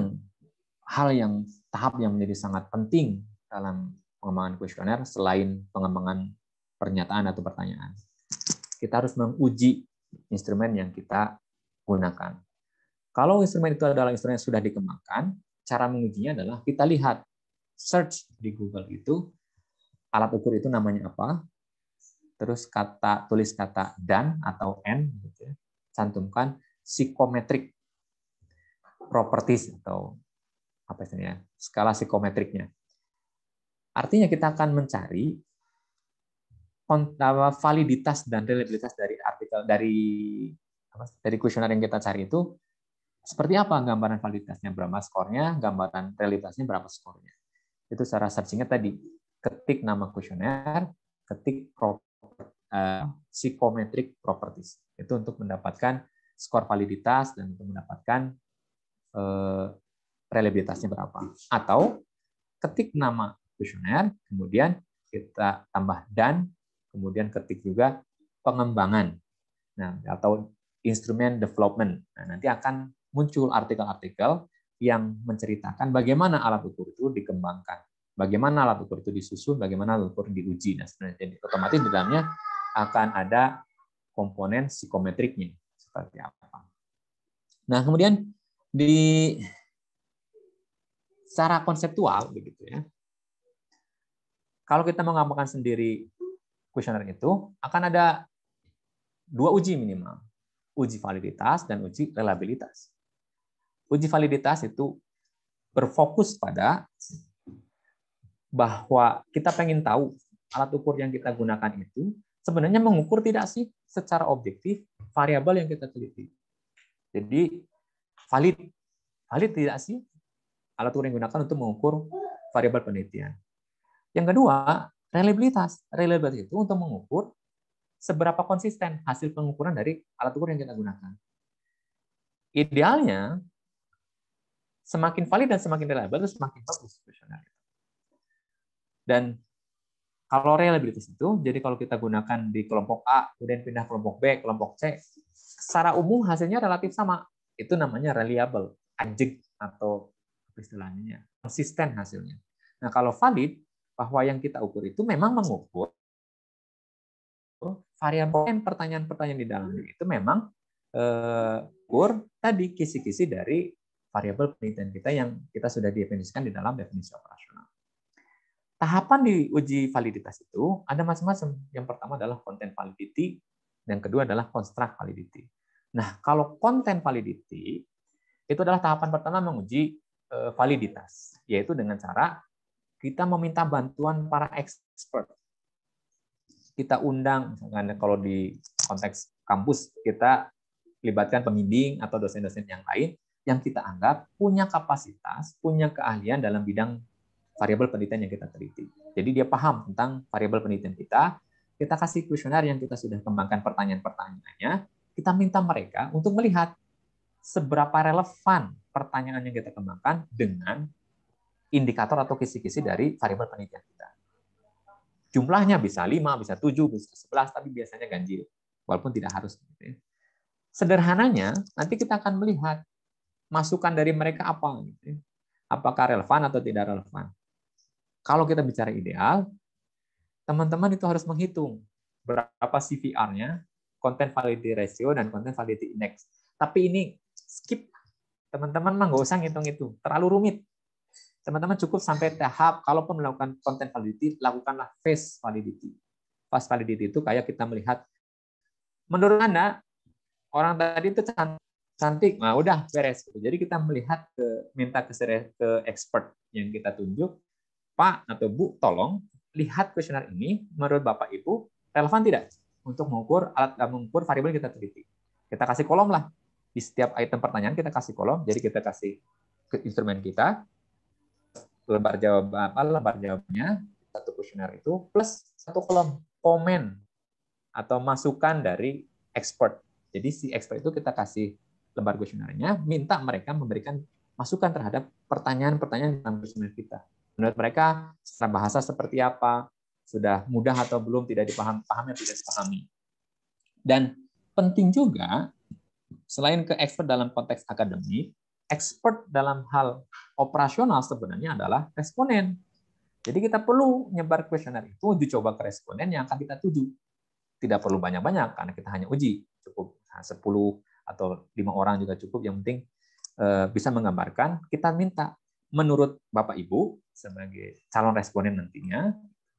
tahap yang menjadi sangat penting dalam pengembangan kuesioner selain pengembangan pernyataan atau pertanyaan. Kita harus menguji instrumen yang kita gunakan. Kalau instrumen itu adalah instrumen yang sudah dikembangkan, cara mengujinya adalah kita lihat search di Google itu alat ukur itu namanya apa, terus tulis kata dan atau and, gitu ya. Cantumkan psikometrik properties atau apa istilahnya, skala psikometriknya. Artinya kita akan mencari validitas dan reliabilitas dari artikel dari kuesioner yang kita cari itu seperti apa, gambaran validitasnya berapa skornya, gambaran reliabilitasnya berapa skornya. Itu cara searchingnya tadi, ketik nama kuesioner, ketik psychometric properties. Itu untuk mendapatkan skor validitas dan untuk mendapatkan reliabilitasnya berapa. Atau ketik nama kuesioner, kemudian kita tambah dan, kemudian ketik juga pengembangan. Nah, atau instrument development. Nah, nanti akan muncul artikel-artikel yang menceritakan bagaimana alat ukur itu dikembangkan, bagaimana alat ukur itu disusun, bagaimana alat ukur diuji. Nah, sebenarnya otomatis di dalamnya akan ada komponen psikometriknya seperti apa. Nah, kemudian di secara konseptual begitu ya. Kalau kita mengembangkan sendiri kuesioner itu akan ada 2 uji minimal, uji validitas dan uji reliabilitas. Uji validitas itu berfokus pada bahwa kita pengen tahu alat ukur yang kita gunakan itu sebenarnya mengukur tidak sih secara objektif variabel yang kita teliti. Jadi valid tidak sih alat ukur yang digunakan untuk mengukur variabel penelitian. Yang kedua, reliabilitas. Reliabilitas itu untuk mengukur seberapa konsisten hasil pengukuran dari alat ukur yang kita gunakan. Idealnya, semakin valid dan semakin reliable itu semakin bagus kuesioner. Dan kalau reliabilitas itu, jadi kalau kita gunakan di kelompok A, kemudian pindah kelompok B, kelompok C, secara umum hasilnya relatif sama. Itu namanya reliable, anjing atau istilahnya konsisten hasilnya. Nah, kalau valid, bahwa yang kita ukur itu memang mengukur variabel pertanyaan-pertanyaan di dalamnya itu memang ukur tadi kisi-kisi dari variabel penelitian kita yang kita sudah definisikan di dalam definisi operasional. Tahapan di uji validitas itu ada macam-macam. Yang pertama adalah content validity, yang kedua adalah construct validity. Nah, kalau content validity itu adalah tahapan pertama menguji validitas, yaitu dengan cara kita meminta bantuan para expert. Kita undang, misalkan kalau di konteks kampus, kita libatkan pembimbing atau dosen-dosen yang lain yang kita anggap punya kapasitas, punya keahlian dalam bidang variabel penelitian yang kita teliti. Jadi dia paham tentang variabel penelitian kita kasih kuesioner yang kita sudah kembangkan pertanyaan-pertanyaannya, kita minta mereka untuk melihat seberapa relevan pertanyaan yang kita kembangkan dengan indikator atau kisi-kisi dari variabel penelitian kita. Jumlahnya bisa 5, bisa 7, bisa 11, tapi biasanya ganjil. Walaupun tidak harus. Sederhananya, nanti kita akan melihat masukan dari mereka apa. Apakah relevan atau tidak relevan. Kalau kita bicara ideal, teman-teman itu harus menghitung berapa CVR-nya, content validity ratio, dan content validity index. Tapi ini skip. Teman-teman mah nggak usah ngitung itu. Terlalu rumit. Teman-teman cukup sampai tahap, kalaupun melakukan content validity, lakukanlah phase validity. Phase validity itu kayak kita melihat, menurut Anda, orang tadi itu cantik, nah udah beres. Jadi kita melihat, minta ke expert yang kita tunjuk, Pak atau Bu, tolong lihat kuesioner ini, menurut Bapak Ibu, relevan tidak untuk mengukur variabel yang kita teliti. Kita kasih kolom lah. Di setiap item pertanyaan kita kasih kolom, jadi kita kasih ke instrumen kita, lembar jawabnya satu kuesioner itu plus satu kolom komen atau masukan dari expert. Jadi si expert itu kita kasih lembar kuesionernya, minta mereka memberikan masukan terhadap pertanyaan-pertanyaan dalam kuesioner kita. Menurut mereka secara bahasa seperti apa, sudah mudah atau belum, tidak dipahami atau tidak dipahami. Dan penting juga, selain ke expert dalam konteks akademik, expert dalam hal operasional sebenarnya adalah responden. Jadi kita perlu nyebar kuesioner itu uji coba ke responden yang akan kita tuju. Tidak perlu banyak-banyak karena kita hanya uji, cukup 10 atau 5 orang juga cukup, yang penting bisa menggambarkan. Kita minta menurut Bapak Ibu sebagai calon responden nantinya,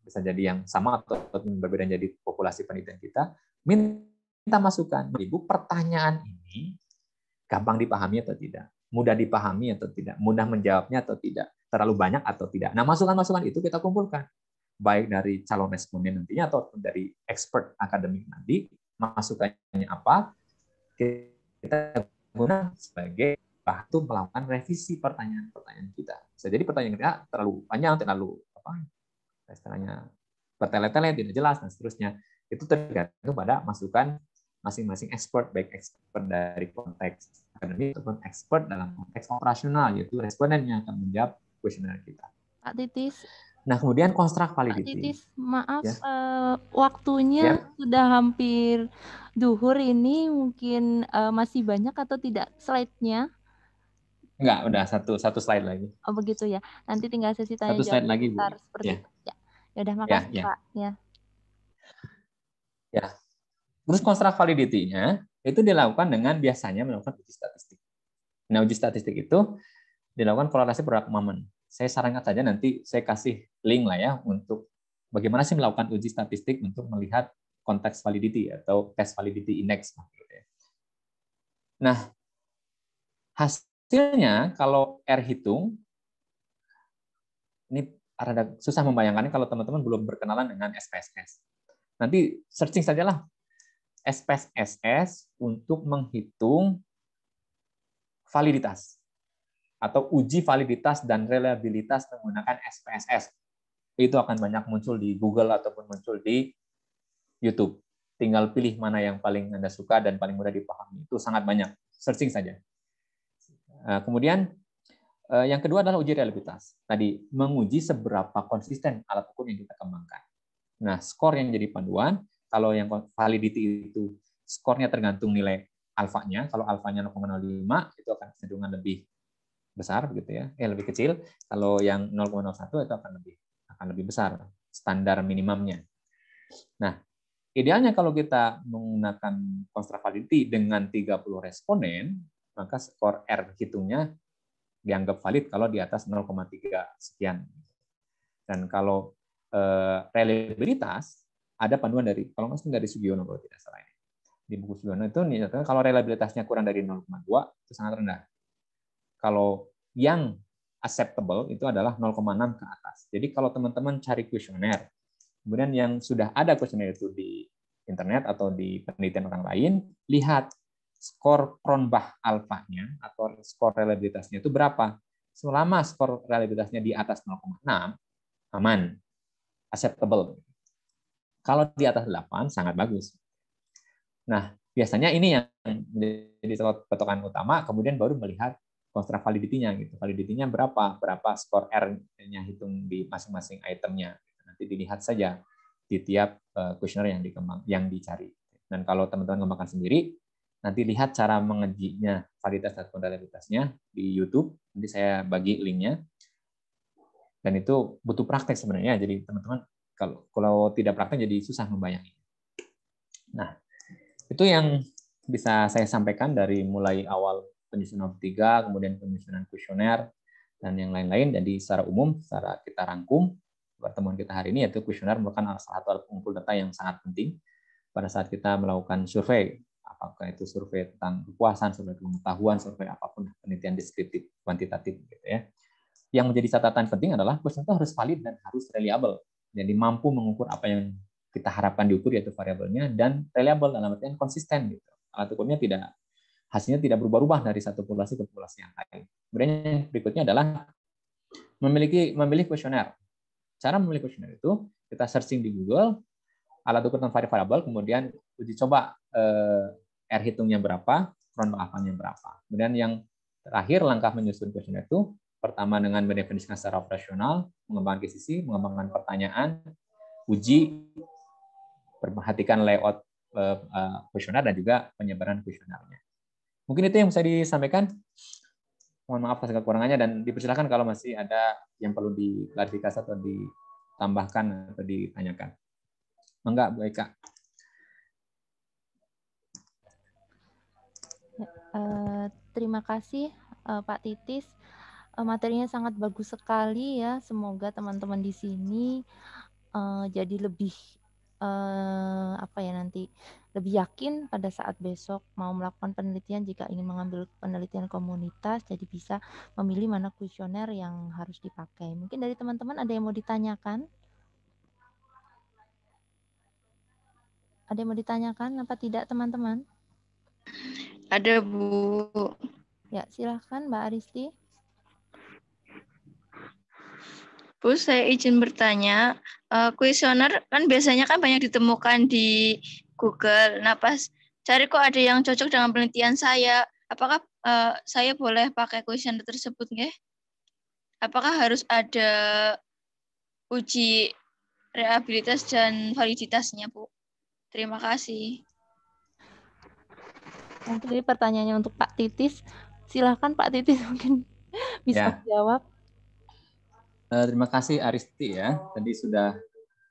bisa jadi yang sama atau berbeda jadi populasi penelitian kita, minta masukan. Ibu, pertanyaan ini gampang dipahami atau tidak, mudah dipahami atau tidak, mudah menjawabnya atau tidak, terlalu banyak atau tidak. Nah, masukan-masukan itu kita kumpulkan, baik dari calon responden nantinya atau dari expert akademik nanti, masukannya apa, kita gunakan sebagai bahan untuk melakukan revisi pertanyaan-pertanyaan kita. Bisa jadi pertanyaan kita terlalu panjang, terlalu istilahnya bertele-tele, tidak jelas, dan seterusnya. Itu tergantung pada masukan masing-masing expert, baik expert dari konteks akademik ataupun expert dalam konteks operasional, yaitu responden yang akan menjawab kuesioner kita. Pak Titis. Nah, kemudian construct validity. Pak Titis, maaf, ya. Waktunya sudah hampir duhur ini, mungkin masih banyak atau tidak slide-nya? Enggak, udah satu slide lagi. Oh begitu ya. Nanti tinggal sesi tanya jawab. Satu slide lagi, Bu. Seperti itu. Ya udah, makasih Pak. Ya. Terus construct validity-nya itu dilakukan dengan biasanya melakukan uji statistik. Nah, uji statistik itu dilakukan korelasi product moment. Saya sarankan saja nanti saya kasih link lah ya untuk bagaimana sih melakukan uji statistik untuk melihat konteks validity atau test validity index. Nah, hasilnya kalau R hitung, ini rada susah membayangkannya kalau teman-teman belum berkenalan dengan SPSS. Nanti searching sajalah SPSS untuk menghitung validitas atau uji validitas dan reliabilitas menggunakan SPSS. Itu akan banyak muncul di Google ataupun muncul di YouTube. Tinggal pilih mana yang paling Anda suka dan paling mudah dipahami. Itu sangat banyak. Searching saja. Kemudian yang kedua adalah uji reliabilitas. Tadi menguji seberapa konsisten alat ukur yang kita kembangkan. Nah, skor yang jadi panduan, kalau yang validity itu skornya tergantung nilai alfanya. Kalau alfanya 0,05 itu akan cenderungan lebih besar gitu ya, lebih kecil. Kalau yang 0,01 itu akan lebih besar standar minimumnya. Nah, idealnya kalau kita menggunakan construct validity dengan 30 responden, maka skor R hitungnya dianggap valid kalau di atas 0,3 sekian. Dan kalau reliabilitas ada panduan dari, kalau nggak salah dari Sugiono kalau tidak salah ini. Di buku Sugiono itu kalau reliabilitasnya kurang dari 0,2 itu sangat rendah. Kalau yang acceptable itu adalah 0,6 ke atas. Jadi kalau teman-teman cari kuesioner, kemudian yang sudah ada kuesioner itu di internet atau di penelitian orang lain, lihat skor Cronbach alfanya atau skor reliabilitasnya itu berapa. Selama skor reliabilitasnya di atas 0,6, aman, acceptable. Kalau di atas 8, sangat bagus. Nah, biasanya ini yang menjadi patokan utama, kemudian baru melihat construct validity-nya gitu. Validity-nya berapa skor R-nya hitung di masing-masing itemnya. Nanti dilihat saja di tiap kuesioner yang dicari. Dan kalau teman-teman kembangkan sendiri, nanti lihat cara mengujinya validitas dan reliabilitasnya di YouTube. Nanti saya bagi linknya. Dan itu butuh praktek sebenarnya. Jadi teman-teman kalau tidak praktek jadi susah membayangkan. Nah, itu yang bisa saya sampaikan dari mulai awal penyusunan 3, kemudian penyusunan kuesioner, dan yang lain-lain. Jadi secara umum, secara kita rangkum, pertemuan kita hari ini, yaitu kuesioner merupakan salah satu alat pengumpul data yang sangat penting pada saat kita melakukan survei, apakah itu survei tentang kepuasan, survei pengetahuan, survei apapun, penelitian deskriptif, kuantitatif, gitu ya. Yang menjadi catatan penting adalah kuesioner itu harus valid dan harus reliable, jadi mampu mengukur apa yang kita harapkan diukur, yaitu variabelnya, dan reliable dalam artian konsisten gitu. Alat ukurnya hasilnya tidak berubah-ubah dari satu populasi ke populasi yang lain. Kemudian yang berikutnya adalah memilih kuesioner. Cara memilih kuesioner itu kita searching di Google alat ukur tentang variabel, kemudian uji coba R hitungnya berapa, Cronbach alfanya berapa. Kemudian yang terakhir langkah menyusun kuesioner itu pertama dengan mendefinisikan secara operasional, mengembangkan sisi, mengembangkan pertanyaan, uji, perhatikan layout kuesioner dan juga penyebaran kuesionernya. Mungkin itu yang bisa disampaikan. Mohon maaf atas kekurangannya dan dipersilakan kalau masih ada yang perlu diklarifikasi atau ditambahkan atau ditanyakan. Mangga, Bu Eka. Terima kasih Pak Titis. Materinya sangat bagus sekali ya. Semoga teman-teman di sini jadi lebih apa ya nanti lebih yakin pada saat besok mau melakukan penelitian jika ingin mengambil penelitian komunitas, jadi bisa memilih mana kuesioner yang harus dipakai. Mungkin dari teman-teman ada yang mau ditanyakan? Ada yang mau ditanyakan apa tidak teman-teman? Ada, Bu. Ya, silahkan Mbak Aristi. Bu, saya izin bertanya, kuesioner kan biasanya kan banyak ditemukan di Google. Nah, pas cari kok ada yang cocok dengan penelitian saya. Apakah saya boleh pakai kuesioner tersebut, nggih? Apakah harus ada uji reliabilitas dan validitasnya, Bu? Terima kasih. Mungkin ini pertanyaannya untuk Pak Titis. Silahkan Pak Titis mungkin bisa jawab. Terima kasih Aristi ya. Tadi sudah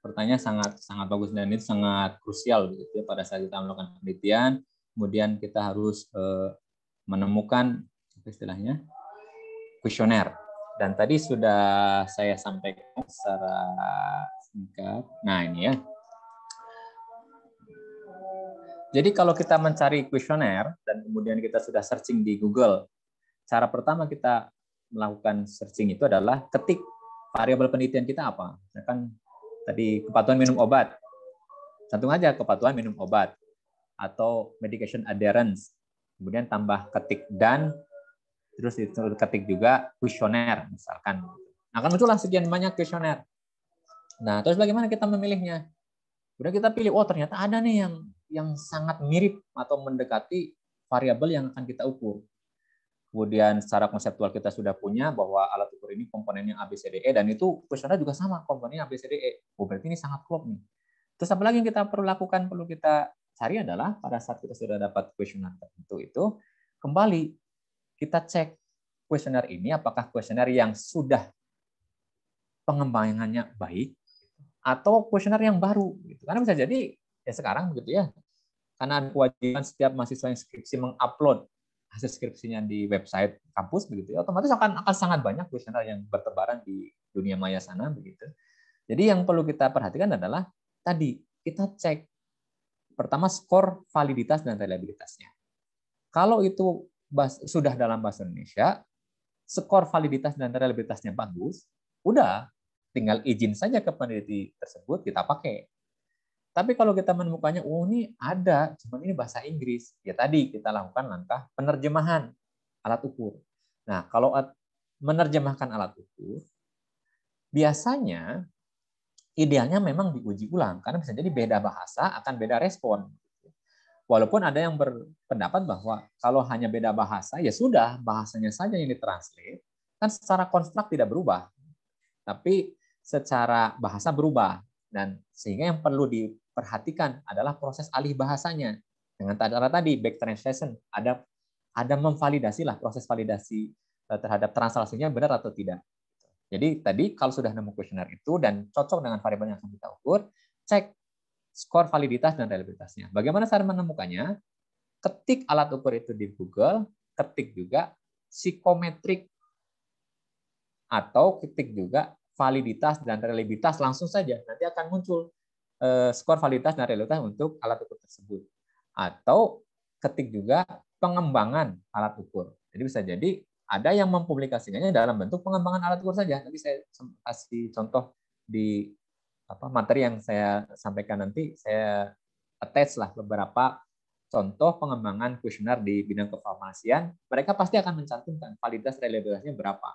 pertanyaan sangat bagus dan itu sangat krusial gitu ya pada saat kita melakukan penelitian. Kemudian kita harus menemukan istilahnya kuesioner. Dan tadi sudah saya sampaikan secara singkat. Nah ini ya. Jadi kalau kita mencari kuesioner dan kemudian kita sudah searching di Google, cara pertama kita melakukan searching itu adalah ketik variabel penelitian kita apa. Misalkan tadi kepatuhan minum obat. Cantum aja kepatuhan minum obat atau medication adherence. Kemudian tambah ketik dan terus ketik juga kuesioner misalkan. Nah, akan muncullah sekian banyak kuesioner. Nah, terus bagaimana kita memilihnya? Udah kita pilih, oh ternyata ada nih yang sangat mirip atau mendekati variabel yang akan kita ukur. Kemudian secara konseptual kita sudah punya bahwa alat ukur ini komponennya ABCDE dan itu kuesioner juga sama komponennya ABCDE. Oh berarti ini sangat klop nih. Terus apa lagi yang kita perlu lakukan, perlu kita cari adalah pada saat kita sudah dapat kuesioner tertentu itu, kembali kita cek kuesioner ini apakah kuesioner yang sudah pengembangannya baik atau kuesioner yang baru. Karena bisa jadi ya sekarang begitu ya, karena ada kewajiban setiap mahasiswa yang skripsi mengupload hasil skripsinya di website kampus begitu ya, otomatis akan sangat banyak kuesioner yang bertebaran di dunia maya sana begitu. Jadi yang perlu kita perhatikan adalah tadi kita cek pertama skor validitas dan reliabilitasnya. Kalau itu sudah dalam bahasa Indonesia, skor validitas dan reliabilitasnya bagus, udah tinggal izin saja ke peneliti tersebut kita pakai. Tapi kalau kita menemukannya, oh ini ada, cuma ini bahasa Inggris. Ya tadi kita lakukan langkah penerjemahan alat ukur. Nah, kalau menerjemahkan alat ukur, biasanya idealnya memang diuji ulang, karena bisa jadi beda bahasa akan beda respon. Walaupun ada yang berpendapat bahwa kalau hanya beda bahasa, ya sudah, bahasanya saja yang ditranslate, kan secara konstruk tidak berubah. Tapi secara bahasa berubah. Dan sehingga yang perlu diperhatikan adalah proses alih bahasanya. Dengan cara tadi back translation, ada memvalidasi lah proses validasi terhadap translasinya benar atau tidak. Jadi tadi kalau sudah nemu kuesioner itu dan cocok dengan variabel yang akan kita ukur, cek skor validitas dan reliabilitasnya. Bagaimana cara menemukannya? Ketik alat ukur itu di Google, ketik juga psikometrik atau ketik juga validitas dan reliabilitas langsung saja. Nanti akan muncul skor validitas dan reliabilitas untuk alat ukur tersebut. Atau ketik juga pengembangan alat ukur. Jadi bisa jadi ada yang mempublikasikannya dalam bentuk pengembangan alat ukur saja. Nanti saya kasih contoh di materi yang saya sampaikan nanti. Saya attach lah beberapa contoh pengembangan kuesioner di bidang kefarmasian. Mereka pasti akan mencantumkan validitas reliabilitasnya berapa.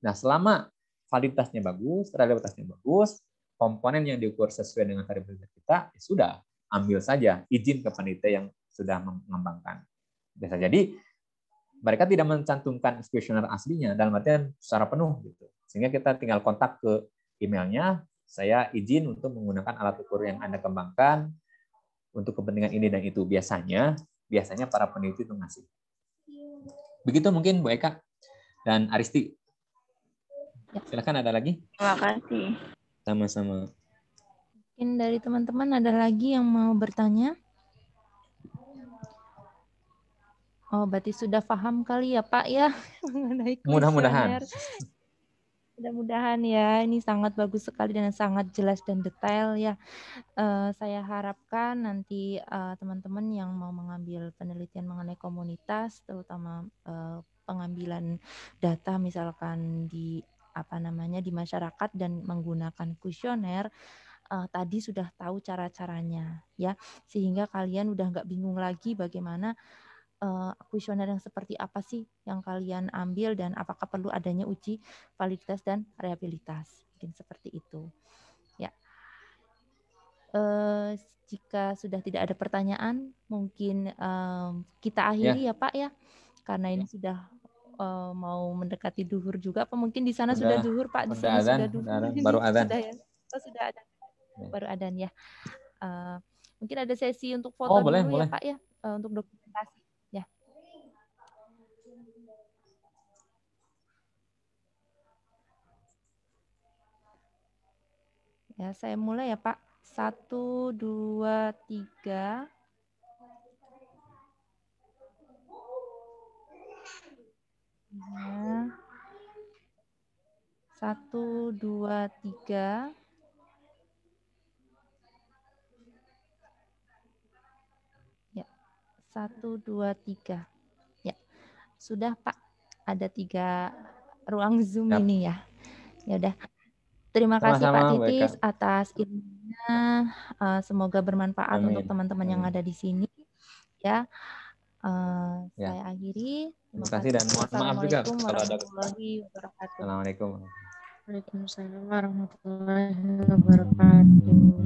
Nah, selama validitasnya bagus, reliabilitasnya bagus, komponen yang diukur sesuai dengan variabilitas kita, ya sudah, ambil saja izin ke peneliti yang sudah mengembangkan. Bisa jadi mereka tidak mencantumkan kuesioner aslinya dalam artian secara penuh gitu. Sehingga kita tinggal kontak ke emailnya, saya izin untuk menggunakan alat ukur yang Anda kembangkan untuk kepentingan ini dan itu. Biasanya para peneliti itu ngasih. Begitu mungkin Bu Eka dan Aristi. Silakan, ada lagi? Terima kasih. Sama-sama. Mungkin dari teman-teman ada lagi yang mau bertanya? Oh, berarti sudah paham kali ya Pak ya mengenai kuesioner. Mudah-mudahan. Mudah-mudahan ya, ini sangat bagus sekali dan sangat jelas dan detail ya. Saya harapkan nanti teman-teman yang mau mengambil penelitian mengenai komunitas, terutama pengambilan data misalkan di di masyarakat dan menggunakan kuesioner, tadi sudah tahu cara-caranya ya, sehingga kalian udah nggak bingung lagi bagaimana kuesioner yang seperti apa sih yang kalian ambil dan apakah perlu adanya uji validitas dan reliabilitas, mungkin seperti itu ya. Jika sudah tidak ada pertanyaan, mungkin kita akhiri ya Pak ya, karena ini sudah mau mendekati duhur juga. Apa mungkin di sana sudah duhur Pak? Di sini sudah duhur. Baru adzan. Sudah ya? Oh, sudah ada. Baru adzan ya. Mungkin ada sesi untuk foto boleh, dulu boleh. ya Pak ya, untuk dokumentasi ya. Ya, saya mulai ya Pak. 1, 2, 3. Ya. 1, 2, 3. Ya. 1, 2, 3. Ya. Sudah Pak. Ada 3 ruang Zoom ini ya. Ya udah. Terima kasih Pak Titis atas ilmunya. Semoga bermanfaat untuk teman-teman yang ada di sini. Ya. Saya akhiri. Terima kasih dan mohon maaf juga kalau ada warahmatullahi wabarakatuh. Assalamualaikum. Waalaikumsalam warahmatullahi wabarakatuh.